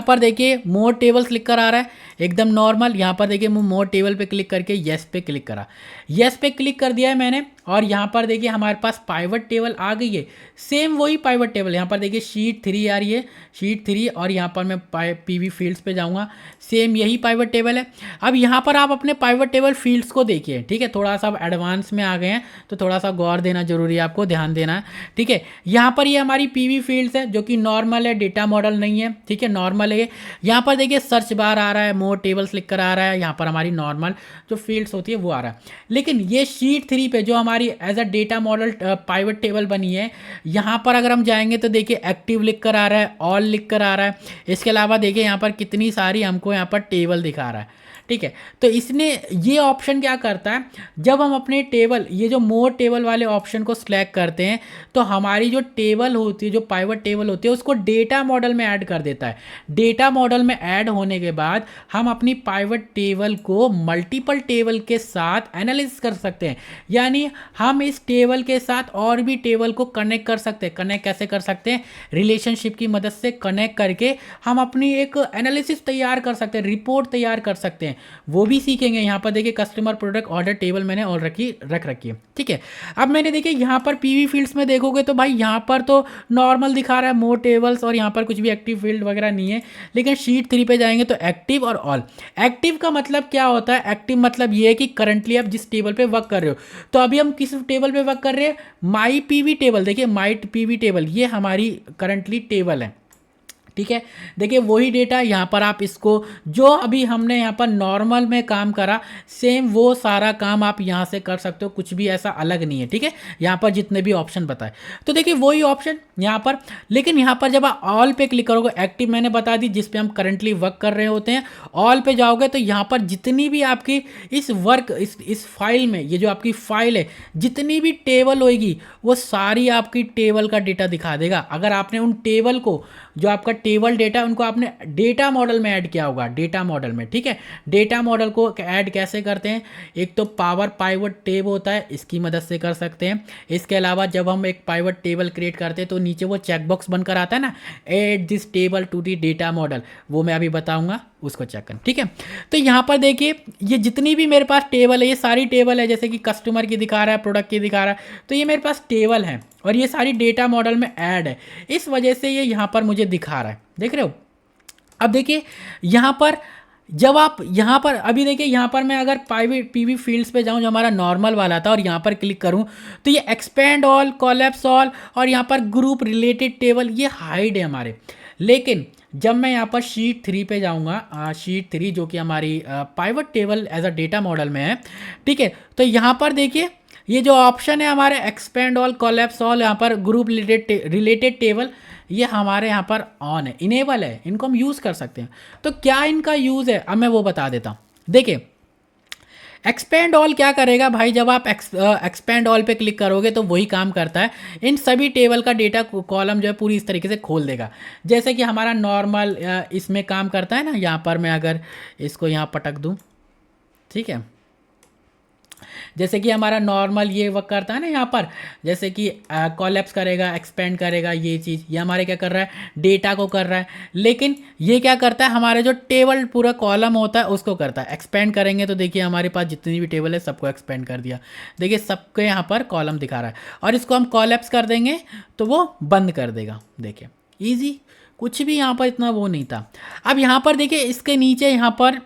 पर देखिए मोर टेबल्स लिख कर आ रहा है एकदम नॉर्मल। यहाँ पर देखिए मोर टेबल पे क्लिक करके यस पे क्लिक करा, यस पे क्लिक कर दिया है मैंने, और यहाँ पर देखिए हमारे पास पाइवट टेबल आ गई है। सेम वही पाइवट टेबल यहाँ पर देखिए शीट 3 आ रही है, शीट 3, और यहाँ पर मैं पीवी फील्ड्स पे जाऊँगा, सेम यही पाइवट टेबल है। अब यहाँ पर आप अपने पाइवट टेबल फील्ड्स को देखिए, ठीक है। थोड़ा सा अब एडवांस में आ गए हैं तो थोड़ा सा गौर देना जरूरी है, आपको ध्यान देना है, ठीक है। यहाँ पर ये हमारी पीवी फील्ड्स है जो कि नॉर्मल है, डेटा मॉडल नहीं है, ठीक है, नॉर्मल है। यहाँ पर देखिए सर्च बार आ रहा है, मोर टेबल्स लिख कर आ रहा है, यहाँ पर हमारी नॉर्मल जो फील्ड्स होती है वो आ रहा है। लेकिन ये शीट 3 पे जो हमारी as a data model pivot table बनी है, यहाँ पर अगर हम जाएंगे तो देखिए एक्टिव लिख कर आ रहा है, ऑल लिख कर आ रहा है। इसके अलावा देखिए यहाँ पर कितनी सारी हमको यहाँ पर टेबल दिखा रहा है, ठीक है। तो इसने ये ऑप्शन क्या करता है, जब हम अपने टेबल ये जो मोर टेबल वाले ऑप्शन को सिलेक्ट करते हैं तो हमारी जो टेबल होती है, जो पाइवट टेबल होती है, उसको डेटा मॉडल में ऐड कर देता है। डेटा मॉडल में ऐड होने के बाद हम अपनी पाइवट टेबल को मल्टीपल टेबल के साथ एनालिसिस कर सकते हैं, यानी हम इस टेबल के साथ और भी टेबल को कनेक्ट कर सकते हैं। कनेक्ट कैसे कर सकते हैं, रिलेशनशिप की मदद से कनेक्ट करके हम अपनी एक एनालिसिस तैयार कर सकते हैं, रिपोर्ट तैयार कर सकते हैं, वो भी सीखेंगे। यहाँ पर देखिए कस्टमर प्रोडक्ट ऑर्डर टेबल मैंने और रख रखी है, ठीक है। अब मैंने देखिए यहाँ पर पीवी फील्ड्स में देखोगे तो भाई यहाँ पर तो नॉर्मल दिखा रहा है मोर टेबल्स, और यहाँ पर कुछ भी एक्टिव फील्ड वगैरह नहीं है। लेकिन शीट 3 पे जाएंगे तो एक्टिव और ऑल। एक्टिव का मतलब क्या होता है, एक्टिव मतलब ये है कि करंटली आप जिस टेबल पे वर्क कर रहे हो। तो अभी हम किस टेबल पे वर्क कर रहे हैं, माई पीवी टेबल। देखिए माई पीवी टेबल ये हमारी करंटली टेबल है, ठीक है। देखिए वही डेटा यहाँ पर आप इसको जो अभी हमने यहाँ पर नॉर्मल में काम करा, सेम वो सारा काम आप यहाँ से कर सकते हो, कुछ भी ऐसा अलग नहीं है, ठीक है। यहाँ पर जितने भी ऑप्शन बताए तो देखिए वही ऑप्शन यहाँ पर। लेकिन यहाँ पर जब आप ऑल पे क्लिक करोगे, एक्टिव मैंने बता दी जिस पे हम करंटली वर्क कर रहे होते हैं, ऑल पे जाओगे तो यहाँ पर जितनी भी आपकी इस वर्क इस फाइल में, ये जो आपकी फाइल है, जितनी भी टेबल होगी वो सारी आपकी टेबल का डेटा दिखा देगा। अगर आपने उन टेबल को, जो आपका टेबल डेटा, उनको आपने डेटा मॉडल में ऐड किया होगा, डेटा मॉडल में, ठीक है। डेटा मॉडल को ऐड कैसे करते हैं, एक तो पावर पाइवट टेब होता है, इसकी मदद से कर सकते हैं। इसके अलावा जब हम एक पाइवट टेबल क्रिएट करते हैं तो नीचे वो चेकबॉक्स बनकर आता है ना, add this table to the data model, वो मैं अभी बताऊंगा, उसको चेक करें, ठीक है। तो यहाँ पर देखिए ये जितनी भी मेरे पास टेबल है, ये सारी टेबल है, जैसे कि कस्टमर की दिखा रहा है, प्रोडक्ट की दिखा रहा है, तो ये मेरे पास टेबल है और ये सारी डेटा मॉडल में ऐड है, इस वजह से ये यहाँ पर मुझे दिखा रहा है, देख रहे हो। अब देखिए यहाँ पर जब आप यहाँ पर अभी देखिए यहाँ पर मैं अगर पीवी फील्ड्स पे जाऊँ जो हमारा नॉर्मल वाला था और यहाँ पर क्लिक करूँ तो ये एक्सपेंड ऑल, कोलैप्स ऑल और यहाँ पर ग्रुप रिलेटेड टेबल ये हाइड है हमारे। लेकिन जब मैं यहाँ पर शीट 3 पे जाऊँगा, शीट 3 जो कि हमारी pivot table as a data model में है, ठीक है, तो यहाँ पर देखिए ये जो ऑप्शन है हमारे एक्सपेंड ऑल, कोलैप्स ऑल, यहाँ पर ग्रुप रिलेटेड टेबल, ये हमारे यहाँ पर ऑन है, इनेबल है, इनको हम यूज़ कर सकते हैं। तो क्या इनका यूज़ है, अब मैं वो बता देता हूँ। देखिए एक्सपेंड ऑल क्या करेगा भाई, जब आप एक्सपेंड ऑल पे क्लिक करोगे तो वही काम करता है, इन सभी टेबल का डेटा कॉलम जो है पूरी इस तरीके से खोल देगा, जैसे कि हमारा नॉर्मल इसमें काम करता है ना। यहाँ पर मैं अगर इसको यहाँ पटक दूँ, ठीक है, जैसे कि हमारा नॉर्मल ये वर्क करता है ना, यहाँ पर जैसे कि कोलैप्स करेगा, एक्सपेंड करेगा, ये चीज़ ये हमारे क्या कर रहा है, डेटा को कर रहा है। लेकिन ये क्या करता है, हमारे जो टेबल पूरा कॉलम होता है उसको करता है। एक्सपेंड करेंगे तो देखिए हमारे पास जितनी भी टेबल है सबको एक्सपेंड कर दिया, देखिए सबके यहाँ पर कॉलम दिखा रहा है। और इसको हम कोलैप्स कर देंगे तो वो बंद कर देगा, देखिए ईजी, कुछ भी यहाँ पर इतना वो नहीं था। अब यहाँ पर देखिए इसके नीचे यहाँ पर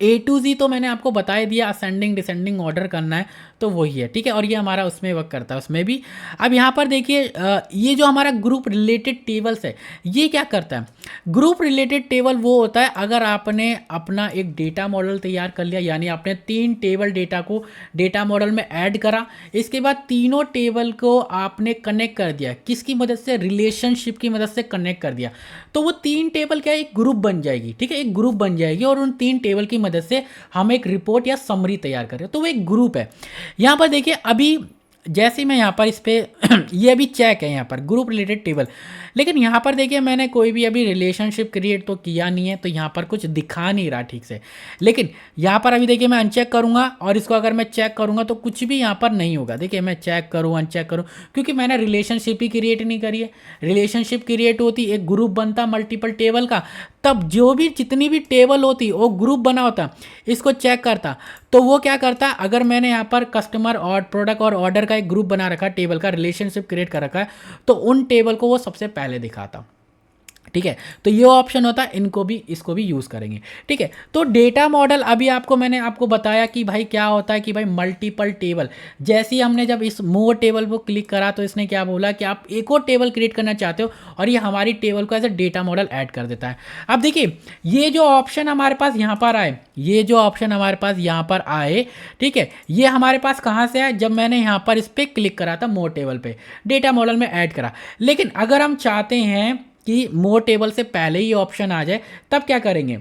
A to Z तो मैंने आपको बता ही दिया, असेंडिंग डिसेंडिंग ऑर्डर करना है तो वही है, ठीक है। और ये हमारा उसमें वर्क करता है, उसमें भी। अब यहाँ पर देखिए ये जो हमारा ग्रुप रिलेटेड टेबल्स है, ये क्या करता है? ग्रुप रिलेटेड टेबल वो होता है अगर आपने अपना एक डेटा मॉडल तैयार कर लिया, यानी आपने 3 टेबल डेटा को डेटा मॉडल में ऐड करा, इसके बाद तीनों टेबल को आपने कनेक्ट कर दिया, किसकी मदद से? रिलेशनशिप की मदद से कनेक्ट कर दिया, तो वो 3 टेबल क्या है? एक ग्रुप बन जाएगी, ठीक है, एक ग्रुप बन जाएगी। और उन 3 टेबल की मदद से हम एक रिपोर्ट या समरी तैयार कर रहे हैं, तो वो एक ग्रुप है। यहाँ पर देखिए अभी जैसे मैं यहाँ पर इस पर ये अभी चेक है यहाँ पर ग्रुप रिलेटेड टेबल, लेकिन यहाँ पर देखिए मैंने कोई भी अभी रिलेशनशिप क्रिएट तो किया नहीं है, तो यहाँ पर कुछ दिखा नहीं रहा ठीक से। लेकिन यहाँ पर अभी देखिए मैं अनचेक करूँगा और इसको अगर मैं चेक करूँगा तो कुछ भी यहाँ पर नहीं होगा। देखिए मैं चेक करूँ अनचेक करूँ, क्योंकि मैंने रिलेशनशिप ही क्रिएट नहीं करी है। रिलेशनशिप क्रिएट होती, एक ग्रुप बनता मल्टीपल टेबल का, तब जो भी जितनी भी टेबल होती वो ग्रुप बना होता, इसको चेक करता, तो वो क्या करता? अगर मैंने यहाँ पर कस्टमर और प्रोडक्ट और ऑर्डर का एक ग्रुप बना रखा है, टेबल का रिलेशनशिप क्रिएट कर रखा है, तो उन टेबल को वो सबसे पहले दिखाता, ठीक है। तो ये ऑप्शन होता है, इनको भी इसको भी यूज़ करेंगे, ठीक है। तो डेटा मॉडल अभी मैंने आपको बताया कि भाई क्या होता है कि भाई मल्टीपल टेबल, जैसे ही हमने जब इस मोर टेबल को क्लिक करा तो इसने क्या बोला कि आप एक और टेबल क्रिएट करना चाहते हो, और ये हमारी टेबल को as a data model add कर देता है। अब देखिए ये जो ऑप्शन हमारे पास यहाँ पर आए, ये जो ऑप्शन हमारे पास यहाँ पर आए, ठीक है, ये हमारे पास कहाँ से आए? जब मैंने यहाँ पर इस पर क्लिक करा था, मोर टेबल पे डेटा मॉडल में ऐड करा। लेकिन अगर हम चाहते हैं कि मोर टेबल से पहले ही ऑप्शन आ जाए, तब क्या करेंगे?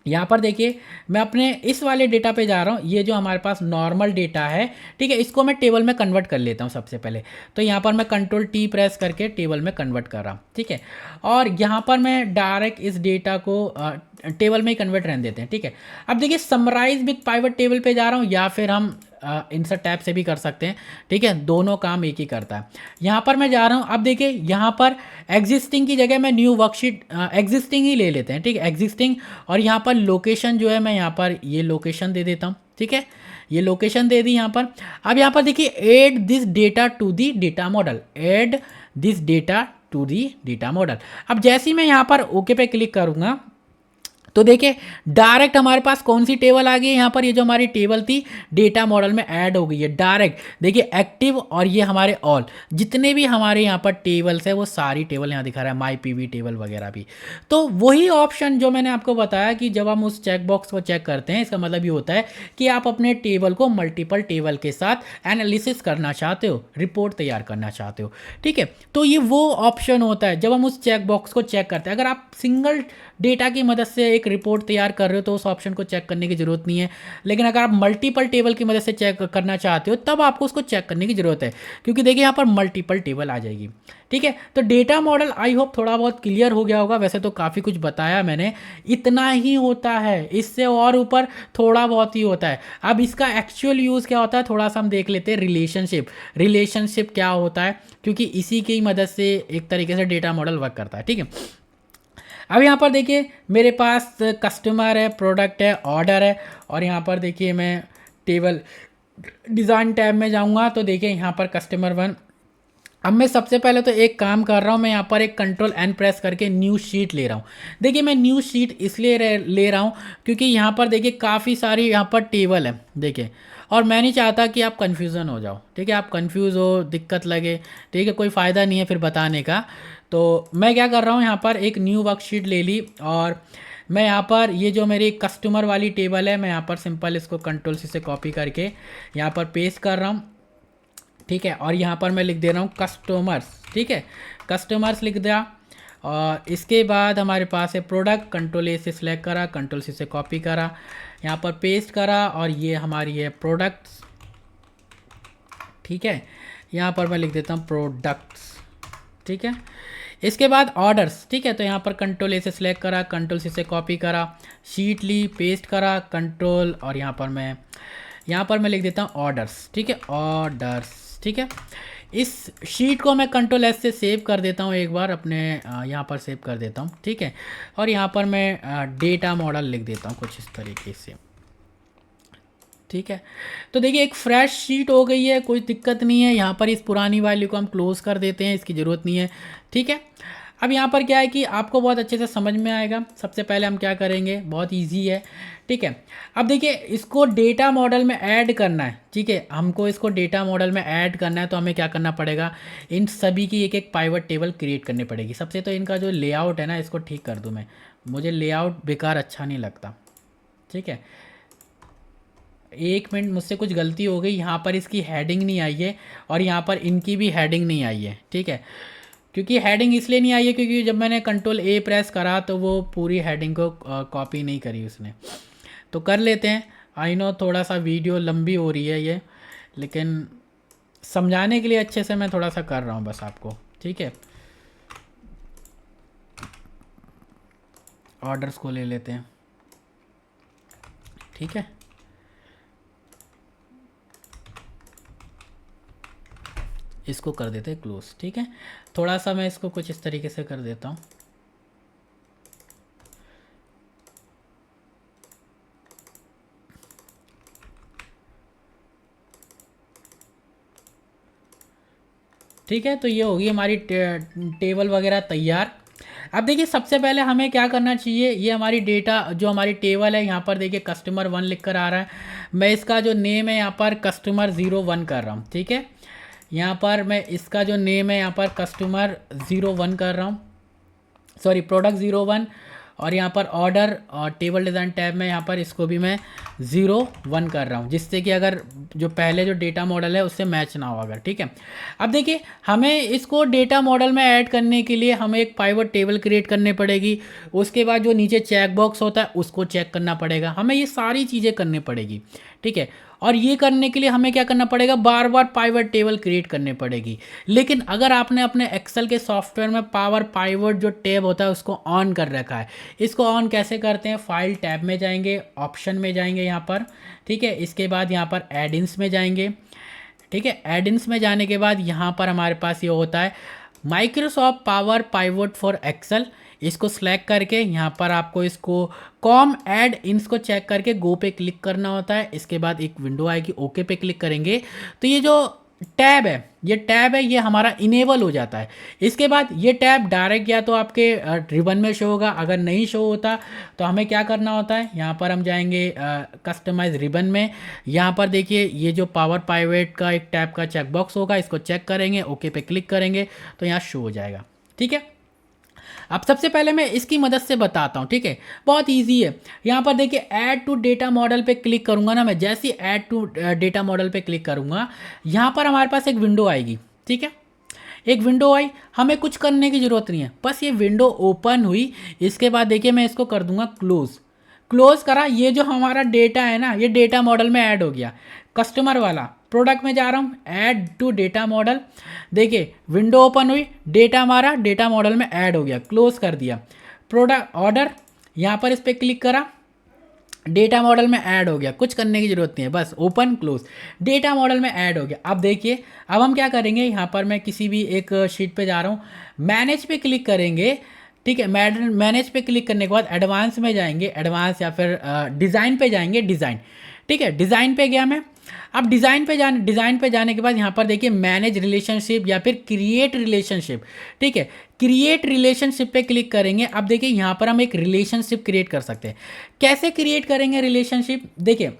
यहाँ पर देखिए मैं अपने इस वाले डेटा पे जा रहा हूँ, ये जो हमारे पास नॉर्मल डेटा है, ठीक है, इसको मैं टेबल में कन्वर्ट कर लेता हूँ सबसे पहले। तो यहाँ पर मैं कंट्रोल टी प्रेस करके टेबल में कन्वर्ट कर रहा हूँ, ठीक है। और यहाँ पर मैं डायरेक्ट इस डेटा को टेबल में ही कन्वर्ट रहने देते हैं, ठीक है। अब देखिए समराइज विद पाइवट टेबल पे जा रहा हूँ, या फिर हम इंसर्ट टैब से भी कर सकते हैं, ठीक है, दोनों काम एक ही करता है। यहाँ पर मैं जा रहा हूँ, अब देखिए यहाँ पर एग्जिस्टिंग की जगह मैं न्यू वर्कशीट एग्जिस्टिंग ही ले लेते हैं, ठीक है, एग्जिस्टिंग। और यहाँ पर लोकेशन जो है मैं यहाँ पर ये लोकेशन दे देता हूँ, ठीक है, ये लोकेशन दे दी यहाँ पर। अब यहाँ पर देखिए add this data to the data model, add this data to the data model. अब जैसे ही मैं यहाँ पर ओके पे क्लिक करूँगा तो देखिए डायरेक्ट हमारे पास कौन सी टेबल आ गई है? यहाँ पर ये जो हमारी टेबल थी डेटा मॉडल में ऐड हो गई है डायरेक्ट। देखिए एक्टिव और ये हमारे ऑल जितने भी हमारे यहाँ पर टेबल्स है वो सारी टेबल यहाँ दिखा रहा है, माई पीवी टेबल वगैरह भी। तो वही ऑप्शन जो मैंने आपको बताया कि जब हम उस चेक बॉक्स को चेक करते हैं, इसका मतलब ये होता है कि आप अपने टेबल को मल्टीपल टेबल के साथ एनालिसिस करना चाहते हो, रिपोर्ट तैयार करना चाहते हो, ठीक है। तो ये वो ऑप्शन होता है जब हम उस चेक बॉक्स को चेक करते हैं। अगर आप सिंगल डेटा की मदद से एक रिपोर्ट तैयार कर रहे हो तो उस ऑप्शन को चेक करने की ज़रूरत नहीं है, लेकिन अगर आप मल्टीपल टेबल की मदद से चेक करना चाहते हो तब आपको उसको चेक करने की ज़रूरत है, क्योंकि देखिए यहाँ पर मल्टीपल टेबल आ जाएगी, ठीक है। तो डेटा मॉडल आई होप थोड़ा बहुत क्लियर हो गया होगा। वैसे तो काफ़ी कुछ बताया मैंने, इतना ही होता है, इससे और ऊपर थोड़ा बहुत ही होता है। अब इसका एक्चुअल यूज़ क्या होता है थोड़ा सा हम देख लेते हैं। रिलेशनशिप क्या होता है, क्योंकि इसी की मदद से एक तरीके से डेटा मॉडल वर्क करता है, ठीक है। अब यहाँ पर देखिए मेरे पास कस्टमर है, प्रोडक्ट है, ऑर्डर है, और यहाँ पर देखिए मैं टेबल डिज़ाइन टैब में जाऊँगा तो देखिए यहाँ पर कस्टमर 1। अब मैं सबसे पहले तो एक काम कर रहा हूँ, मैं यहाँ पर एक कंट्रोल एन प्रेस करके न्यू शीट ले रहा हूँ। देखिए मैं न्यू शीट इसलिए ले रहा हूँ क्योंकि यहाँ पर देखिए काफ़ी सारी यहाँ पर टेबल है, देखिए, और मैं नहीं चाहता कि आप कन्फ्यूज़न हो जाओ, ठीक है, आप कन्फ्यूज़ हो, दिक्कत लगे, ठीक है, कोई फ़ायदा नहीं है फिर बताने का। तो मैं क्या कर रहा हूँ, यहाँ पर एक न्यू वर्कशीट ले ली, और मैं यहाँ पर ये जो मेरी कस्टमर वाली टेबल है मैं यहाँ पर सिंपल इसको कंट्रोल सी से कॉपी करके यहाँ पर पेस्ट कर रहा हूँ, ठीक है। और यहाँ पर मैं लिख दे रहा हूँ कस्टमर्स, ठीक है, कस्टमर्स लिख दिया। और इसके बाद हमारे पास है प्रोडक्ट, कंट्रोल ए से सिलेक्ट करा, कंट्रोल सी से कॉपी करा, यहाँ पर पेस्ट करा, और ये हमारी है प्रोडक्ट्स, ठीक है। यहाँ पर मैं लिख देता हूँ प्रोडक्ट्स, ठीक है। इसके बाद ऑर्डर्स, ठीक है, तो यहाँ पर कंट्रोल ए से सिलेक्ट करा, कंट्रोल सी से कॉपी करा, शीट ली, पेस्ट करा, कंट्रोल, और यहाँ पर मैं लिख देता हूँ ऑर्डर्स, ठीक है, ऑर्डर्स, ठीक है। इस शीट को मैं कंट्रोल एस से सेव कर देता हूँ एक बार अपने यहाँ पर सेव कर देता हूँ, ठीक है। और यहाँ पर मैं डेटा मॉडल लिख देता हूँ कुछ इस तरीके से, ठीक है। तो देखिए एक फ्रेश शीट हो गई है, कोई दिक्कत नहीं है। यहाँ पर इस पुरानी वाली को हम क्लोज़ कर देते हैं, इसकी ज़रूरत नहीं है, ठीक है। अब यहाँ पर क्या है कि आपको बहुत अच्छे से समझ में आएगा। सबसे पहले हम क्या करेंगे, बहुत इजी है, ठीक है। अब देखिए इसको डेटा मॉडल में ऐड करना है, ठीक है, हमको इसको डेटा मॉडल में ऐड करना है, तो हमें क्या करना पड़ेगा, इन सभी की एक एक पाइवट टेबल क्रिएट करनी पड़ेगी। सबसे तो इनका जो लेआउट है ना, इसको ठीक कर दूँ मैं, मुझे लेआउट बेकार अच्छा नहीं लगता, ठीक है। 1 मिनट, मुझसे कुछ गलती हो गई, यहाँ पर इसकी हेडिंग नहीं आई है और यहाँ पर इनकी भी हेडिंग नहीं आई है, ठीक है। क्योंकि हेडिंग इसलिए नहीं आई है क्योंकि जब मैंने कंट्रोल ए प्रेस करा तो वो पूरी हेडिंग को कॉपी नहीं करी उसने। तो कर लेते हैं। आई नो थोड़ा सा वीडियो लंबी हो रही है ये, लेकिन समझाने के लिए अच्छे से मैं थोड़ा सा कर रहा हूँ बस आपको, ठीक है। ऑर्डर्स को ले लेते हैं, ठीक है। इसको कर देते हैं क्लोज, ठीक है। थोड़ा सा मैं इसको कुछ इस तरीके से कर देता हूँ। ठीक है, तो ये होगी हमारी टेबल वगैरह तैयार। अब देखिए सबसे पहले हमें क्या करना चाहिए, ये हमारी डेटा जो हमारी टेबल है, यहाँ पर देखिए कस्टमर 1 लिख कर आ रहा है। मैं इसका जो नेम है यहाँ पर कस्टमर 01 कर रहा हूँ, ठीक है। यहाँ पर मैं इसका जो नेम है यहाँ पर कस्टमर 01 कर रहा हूँ, सॉरी प्रोडक्ट 01। और यहाँ पर ऑर्डर और टेबल डिज़ाइन टैब में यहाँ पर इसको भी मैं 01 कर रहा हूँ, जिससे कि अगर जो पहले जो डेटा मॉडल है उससे मैच ना हो अगर, ठीक है। अब देखिए हमें इसको डेटा मॉडल में ऐड करने के लिए हमें एक पाइवट टेबल क्रिएट करनी पड़ेगी। उसके बाद जो नीचे चेक बॉक्स होता है उसको चेक करना पड़ेगा, हमें ये सारी चीज़ें करनी पड़ेगी, ठीक है। और ये करने के लिए हमें क्या करना पड़ेगा, बार बार पाइवट टेबल क्रिएट करनी पड़ेगी। लेकिन अगर आपने अपने एक्सेल के सॉफ्टवेयर में पावर पाइवट जो टैब होता है उसको ऑन कर रखा है, इसको ऑन कैसे करते हैं, फाइल टैब में जाएंगे, ऑप्शन में जाएंगे यहाँ पर, ठीक है। इसके बाद यहाँ पर एडिंस में जाएंगे, ठीक है। एडिंस में जाने के बाद यहाँ पर हमारे पास ये होता है Microsoft Power Pivot for Excel. इसको सिलेक्ट करके यहाँ पर आपको इसको कॉम ऐड इन्स को चेक करके गो पे क्लिक करना होता है। इसके बाद एक विंडो आएगी, ओके पे क्लिक करेंगे तो ये जो टैब है, ये टैब है, ये हमारा इनेबल हो जाता है। इसके बाद ये टैब डायरेक्ट या तो आपके रिबन में शो होगा, अगर नहीं शो होता तो हमें क्या करना होता है, यहाँ पर हम जाएंगे कस्टमाइज रिबन में। यहाँ पर देखिए ये जो पावर पाइवट का एक टैब का चेक बॉक्स होगा, इसको चेक करेंगे, ओके पे क्लिक करेंगे तो यहाँ शो हो जाएगा, ठीक है। अब सबसे पहले मैं इसकी मदद से बताता हूँ, ठीक है, बहुत इजी है। यहाँ पर देखिए ऐड टू डेटा मॉडल पे क्लिक करूँगा ना मैं, जैसे ही ऐड टू डेटा मॉडल पे क्लिक करूँगा यहाँ पर हमारे पास एक विंडो आएगी, ठीक है। एक विंडो आई, हमें कुछ करने की ज़रूरत नहीं है, बस ये विंडो ओपन हुई। इसके बाद देखिए मैं इसको कर दूंगा क्लोज। क्लोज करा, ये जो हमारा डेटा है ना, ये डेटा मॉडल में ऐड हो गया। कस्टमर वाला प्रोडक्ट में जा रहा हूँ, ऐड टू डेटा मॉडल, देखिए विंडो ओपन हुई, डेटा हमारा डेटा मॉडल में ऐड हो गया, क्लोज कर दिया। प्रोडक्ट ऑर्डर, यहाँ पर इस पर क्लिक करा, डेटा मॉडल में ऐड हो गया, कुछ करने की जरूरत नहीं है, बस ओपन क्लोज, डेटा मॉडल में ऐड हो गया। अब देखिए अब हम क्या करेंगे, यहाँ पर मैं किसी भी एक शीट पे जा रहा हूँ, मैनेज पे क्लिक करेंगे, ठीक है। मैनेज पे क्लिक करने के बाद एडवांस में जाएंगे, एडवांस या फिर डिज़ाइन पे जाएंगे, डिज़ाइन, ठीक है। डिज़ाइन पे गया मैं। अब डिज़ाइन पे जाने के बाद यहाँ पर देखिए मैनेज रिलेशनशिप या फिर क्रिएट रिलेशनशिप, ठीक है। क्रिएट रिलेशनशिप पे क्लिक करेंगे। अब देखिए यहाँ पर हम एक रिलेशनशिप क्रिएट कर सकते हैं। कैसे क्रिएट करेंगे रिलेशनशिप, देखिए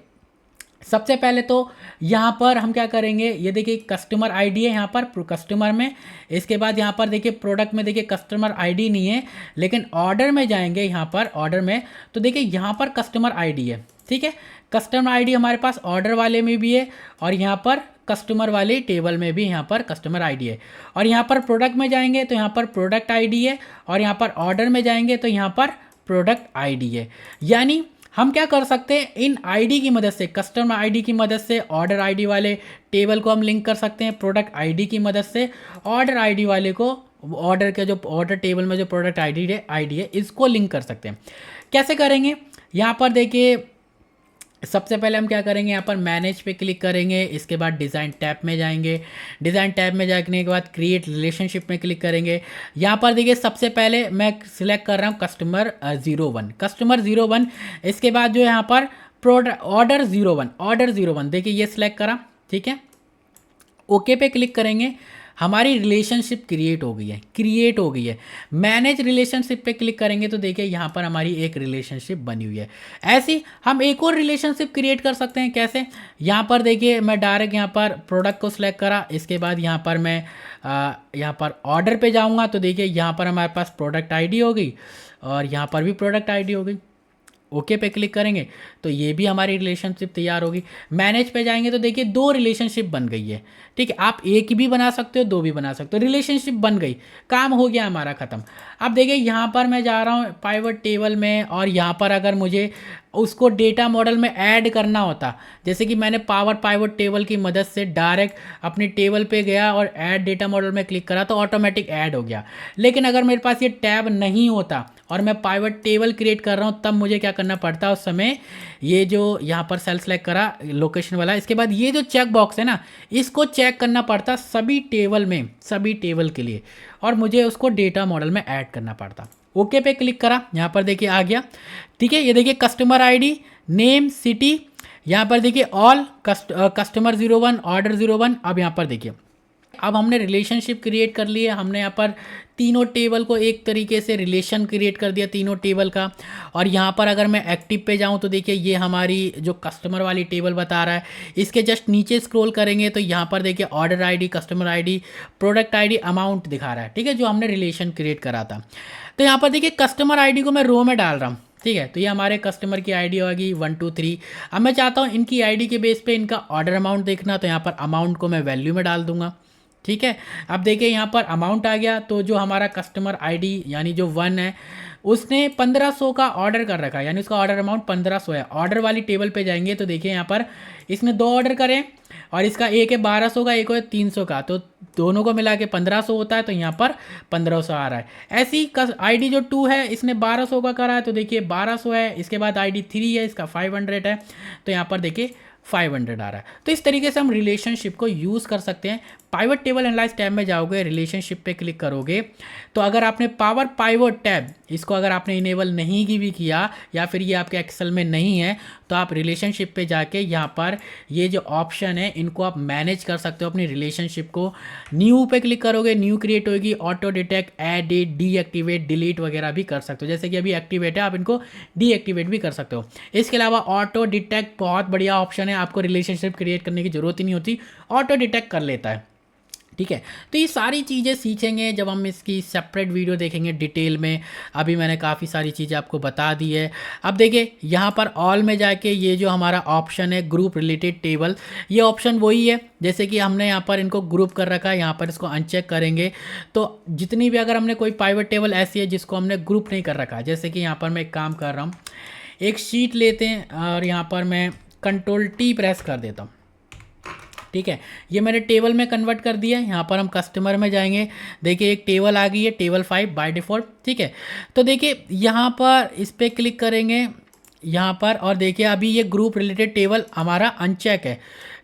सबसे पहले तो यहाँ पर हम क्या करेंगे, ये देखिए कस्टमर आईडी है यहाँ पर कस्टमर में। इसके बाद यहाँ पर देखिए प्रोडक्ट में देखिए कस्टमर आईडी नहीं है, लेकिन ऑर्डर में जाएंगे, यहाँ पर ऑर्डर में तो देखिए यहाँ पर कस्टमर आईडी है, ठीक है। कस्टमर आईडी हमारे पास ऑर्डर वाले में भी है और यहाँ पर कस्टमर वाले टेबल में भी यहाँ पर कस्टमर आईडी है। और यहाँ पर प्रोडक्ट में जाएंगे तो यहाँ पर प्रोडक्ट आईडी है और यहाँ पर ऑर्डर में जाएंगे तो यहाँ पर प्रोडक्ट आईडी है। यानी हम क्या कर सकते हैं, इन आईडी की मदद से, कस्टमर आईडी की मदद से ऑर्डर आईडी वाले टेबल को हम लिंक कर सकते हैं, प्रोडक्ट आईडी की मदद से ऑर्डर आईडी वाले को, ऑर्डर के जो ऑर्डर टेबल में जो प्रोडक्ट आईडी है इसको लिंक कर सकते हैं। कैसे करेंगे, यहाँ पर देखिए सबसे पहले हम क्या करेंगे, यहाँ पर मैनेज पे क्लिक करेंगे। इसके बाद डिज़ाइन टैब में जाएंगे, डिज़ाइन टैब में जाने के बाद क्रिएट रिलेशनशिप में क्लिक करेंगे। यहाँ पर देखिए सबसे पहले मैं सिलेक्ट कर रहा हूँ कस्टमर 01, कस्टमर 01। इसके बाद जो यहाँ पर प्रोडक्ट ऑर्डर 01, ऑर्डर 01 देखिए ये सिलेक्ट करा, ठीक है। ओके पे क्लिक करेंगे। हमारी रिलेशनशिप क्रिएट हो गई है। मैनेज रिलेशनशिप पे क्लिक करेंगे तो देखिए यहाँ पर हमारी एक रिलेशनशिप बनी हुई है। ऐसी हम एक और रिलेशनशिप क्रिएट कर सकते हैं। कैसे? यहाँ पर देखिए मैं डायरेक्ट यहाँ पर प्रोडक्ट को सिलेक्ट करा, इसके बाद यहाँ पर मैं यहाँ पर ऑर्डर पे जाऊँगा तो देखिए यहाँ पर हमारे पास प्रोडक्ट आईडी हो गई और यहाँ पर भी प्रोडक्ट आईडी हो गई। ओके पे क्लिक करेंगे तो ये भी हमारी रिलेशनशिप तैयार होगी। मैनेज पे जाएंगे तो देखिए 2 रिलेशनशिप बन गई है। ठीक है, आप एक भी बना सकते हो, 2 भी बना सकते हो, रिलेशनशिप बन गई, काम हो गया हमारा ख़त्म। अब देखिए यहाँ पर मैं जा रहा हूँ पाइवट टेबल में और यहाँ पर अगर मुझे उसको डेटा मॉडल में ऐड करना होता, जैसे कि मैंने पावर पाइवट टेबल की मदद से डायरेक्ट अपने टेबल पे गया और ऐड डेटा मॉडल में क्लिक करा तो ऑटोमेटिक ऐड हो गया। लेकिन अगर मेरे पास ये टैब नहीं होता और मैं पाइवट टेबल क्रिएट कर रहा हूँ तब मुझे क्या करना पड़ता उस समय, ये जो यहाँ पर सेल सेलेक्ट करा लोकेशन वाला, इसके बाद ये जो चेक बॉक्स है ना, इसको चेक करना पड़ता सभी टेबल में, सभी टेबल के लिए, और मुझे उसको डेटा मॉडल में ऐड करना पड़ता। ओके पे क्लिक करा, यहाँ पर देखिए आ गया। ठीक है, ये देखिए कस्टमर आईडी, नेम, सिटी, यहाँ पर देखिए ऑल, कस्टमर 01, ऑर्डर 01। अब यहाँ पर देखिए अब हमने रिलेशनशिप क्रिएट कर लिए, हमने यहाँ पर तीनों टेबल को एक तरीके से रिलेशन क्रिएट कर दिया तीनों टेबल का। और यहाँ पर अगर मैं एक्टिव पे जाऊँ तो देखिए ये हमारी जो कस्टमर वाली टेबल बता रहा है, इसके जस्ट नीचे स्क्रॉल करेंगे तो यहाँ पर देखिए order ID, customer ID, product ID, amount दिखा रहा है। ठीक है, जो हमने रिलेशन क्रिएट करा था। तो यहाँ पर देखिए कस्टमर आईडी को मैं रो में डाल रहा हूँ। ठीक है, तो ये हमारे कस्टमर की आईडी होगी 1 2 3। अब मैं चाहता हूँ इनकी आईडी के बेस पे इनका ऑर्डर अमाउंट देखना, तो यहाँ पर अमाउंट को मैं वैल्यू में डाल दूंगा। ठीक है, अब देखिए यहाँ पर अमाउंट आ गया, तो जो हमारा कस्टमर आईडी यानी जो 1 है उसने 1500 का ऑर्डर कर रखा है, यानी उसका ऑर्डर अमाउंट 1500 है। ऑर्डर वाली टेबल पे जाएंगे तो देखिए यहाँ पर इसने 2 ऑर्डर करे और इसका एक है 1200 का, एक है 300 का, तो दोनों को मिला के 1500 होता है, तो यहाँ पर 1500 आ रहा है। ऐसी आईडी जो 2 है इसने 1200 का करा है, तो देखिए 1200 है। इसके बाद आईडी 3 है, इसका 500 है, तो यहाँ पर देखिए 500 आ रहा है। तो इस तरीके से हम रिलेशनशिप को यूज़ कर सकते हैं। पाइवट टेबल एनालाइज टैब में जाओगे, रिलेशनशिप पे क्लिक करोगे तो अगर आपने पावर पाइवट टैब इसको अगर आपने इनेबल नहीं की भी किया या फिर ये आपके एक्सेल में नहीं है तो आप रिलेशनशिप पे जाके यहाँ पर ये जो ऑप्शन है इनको आप मैनेज कर सकते हो अपनी रिलेशनशिप को। न्यू पे क्लिक करोगे, न्यू क्रिएट होगी, auto detect, edit, deactivate, delete वगैरह भी कर सकते हो। जैसे कि अभी एक्टिवेट है, आप इनको डीएक्टिवेट भी कर सकते हो। इसके अलावा ऑटो डिटेक्ट बहुत बढ़िया ऑप्शन है, आपको रिलेशनशिप क्रिएट करने की जरूरत ही नहीं होती, ऑटो डिटेक्ट कर लेता है। ठीक है, तो ये सारी चीज़ें सीखेंगे जब हम इसकी सेपरेट वीडियो देखेंगे डिटेल में। अभी मैंने काफ़ी सारी चीज़ें आपको बता दी है। अब देखिए यहाँ पर ऑल में जाके ये जो हमारा ऑप्शन है ग्रुप रिलेटेड टेबल, ये ऑप्शन वही है जैसे कि हमने यहाँ पर इनको ग्रुप कर रखा है। यहाँ पर इसको अनचेक करेंगे तो जितनी भी अगर हमने कोई पाइवट टेबल ऐसी है जिसको हमने ग्रुप नहीं कर रखा है, जैसे कि यहाँ पर मैं एक काम कर रहा हूँ, एक शीट लेते हैं और यहाँ पर मैं Ctrl+T प्रेस कर देता हूँ। ठीक है, ये मैंने टेबल में कन्वर्ट कर दिया है। यहाँ पर हम कस्टमर में जाएंगे, देखिए एक टेबल आ गई है, टेबल 5 बाय डिफ़ॉल्ट। ठीक है, तो देखिए यहाँ पर इस पर क्लिक करेंगे यहाँ पर और देखिए अभी ये ग्रुप रिलेटेड टेबल हमारा अनचेक है।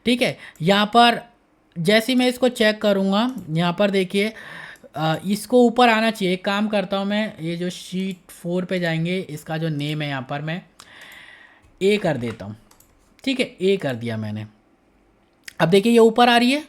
ठीक है, यहाँ पर जैसे ही मैं इसको चेक करूँगा यहाँ पर देखिए इसको ऊपर आना चाहिए। एक काम करता हूँ मैं, ये जो शीट 4 पे जाएंगे, इसका जो नेम है यहाँ पर मैं ए कर देता हूँ। ठीक है, ए कर दिया मैंने। अब देखिए ये ऊपर आ रही है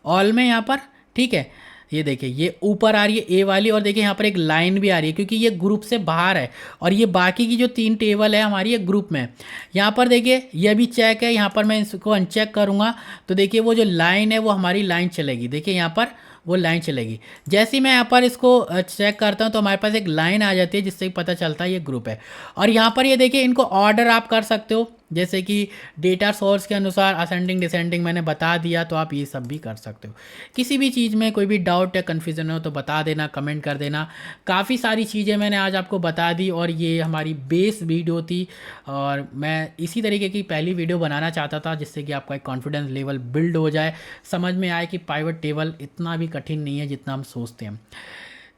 ऑल में यहाँ पर। ठीक है, ये देखिए ये ऊपर आ रही है ए वाली और देखिए यहाँ पर एक लाइन भी आ रही है क्योंकि ये ग्रुप से बाहर है और ये बाकी की जो 3 टेबल है हमारी ये ग्रुप में। यहाँ पर देखिए ये भी चेक है, यहाँ पर मैं इसको अनचेक करूँगा तो देखिए वो जो लाइन है वो हमारी लाइन चलेगी। देखिए यहाँ पर वो लाइन चलेगी। जैसे ही मैं यहाँ पर इसको चेक करता हूँ तो हमारे पास एक लाइन आ जाती है जिससे पता चलता है ये ग्रुप है। और यहाँ पर ये देखिए इनको ऑर्डर आप कर सकते हो, जैसे कि डेटा सोर्स के अनुसार असेंडिंग डिसेंडिंग मैंने बता दिया, तो आप ये सब भी कर सकते हो। किसी भी चीज़ में कोई भी डाउट या कन्फ्यूज़न हो तो बता देना, कमेंट कर देना। काफ़ी सारी चीज़ें मैंने आज आपको बता दी और ये हमारी बेस वीडियो थी और मैं इसी तरीके की पहली वीडियो बनाना चाहता था जिससे कि आपका एक कॉन्फिडेंस लेवल बिल्ड हो जाए, समझ में आए कि पाइवट टेबल इतना भी कठिन नहीं है जितना हम सोचते हैं।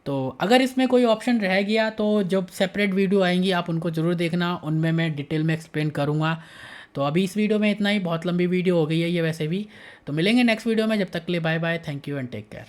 तो अगर इसमें कोई ऑप्शन रह गया तो जब सेपरेट वीडियो आएंगी आप उनको ज़रूर देखना, उनमें मैं डिटेल में एक्सप्लेन करूँगा। तो अभी इस वीडियो में इतना ही, बहुत लंबी वीडियो हो गई है ये वैसे भी। तो मिलेंगे नेक्स्ट वीडियो में, जब तक के लिए bye bye, thank you and take care.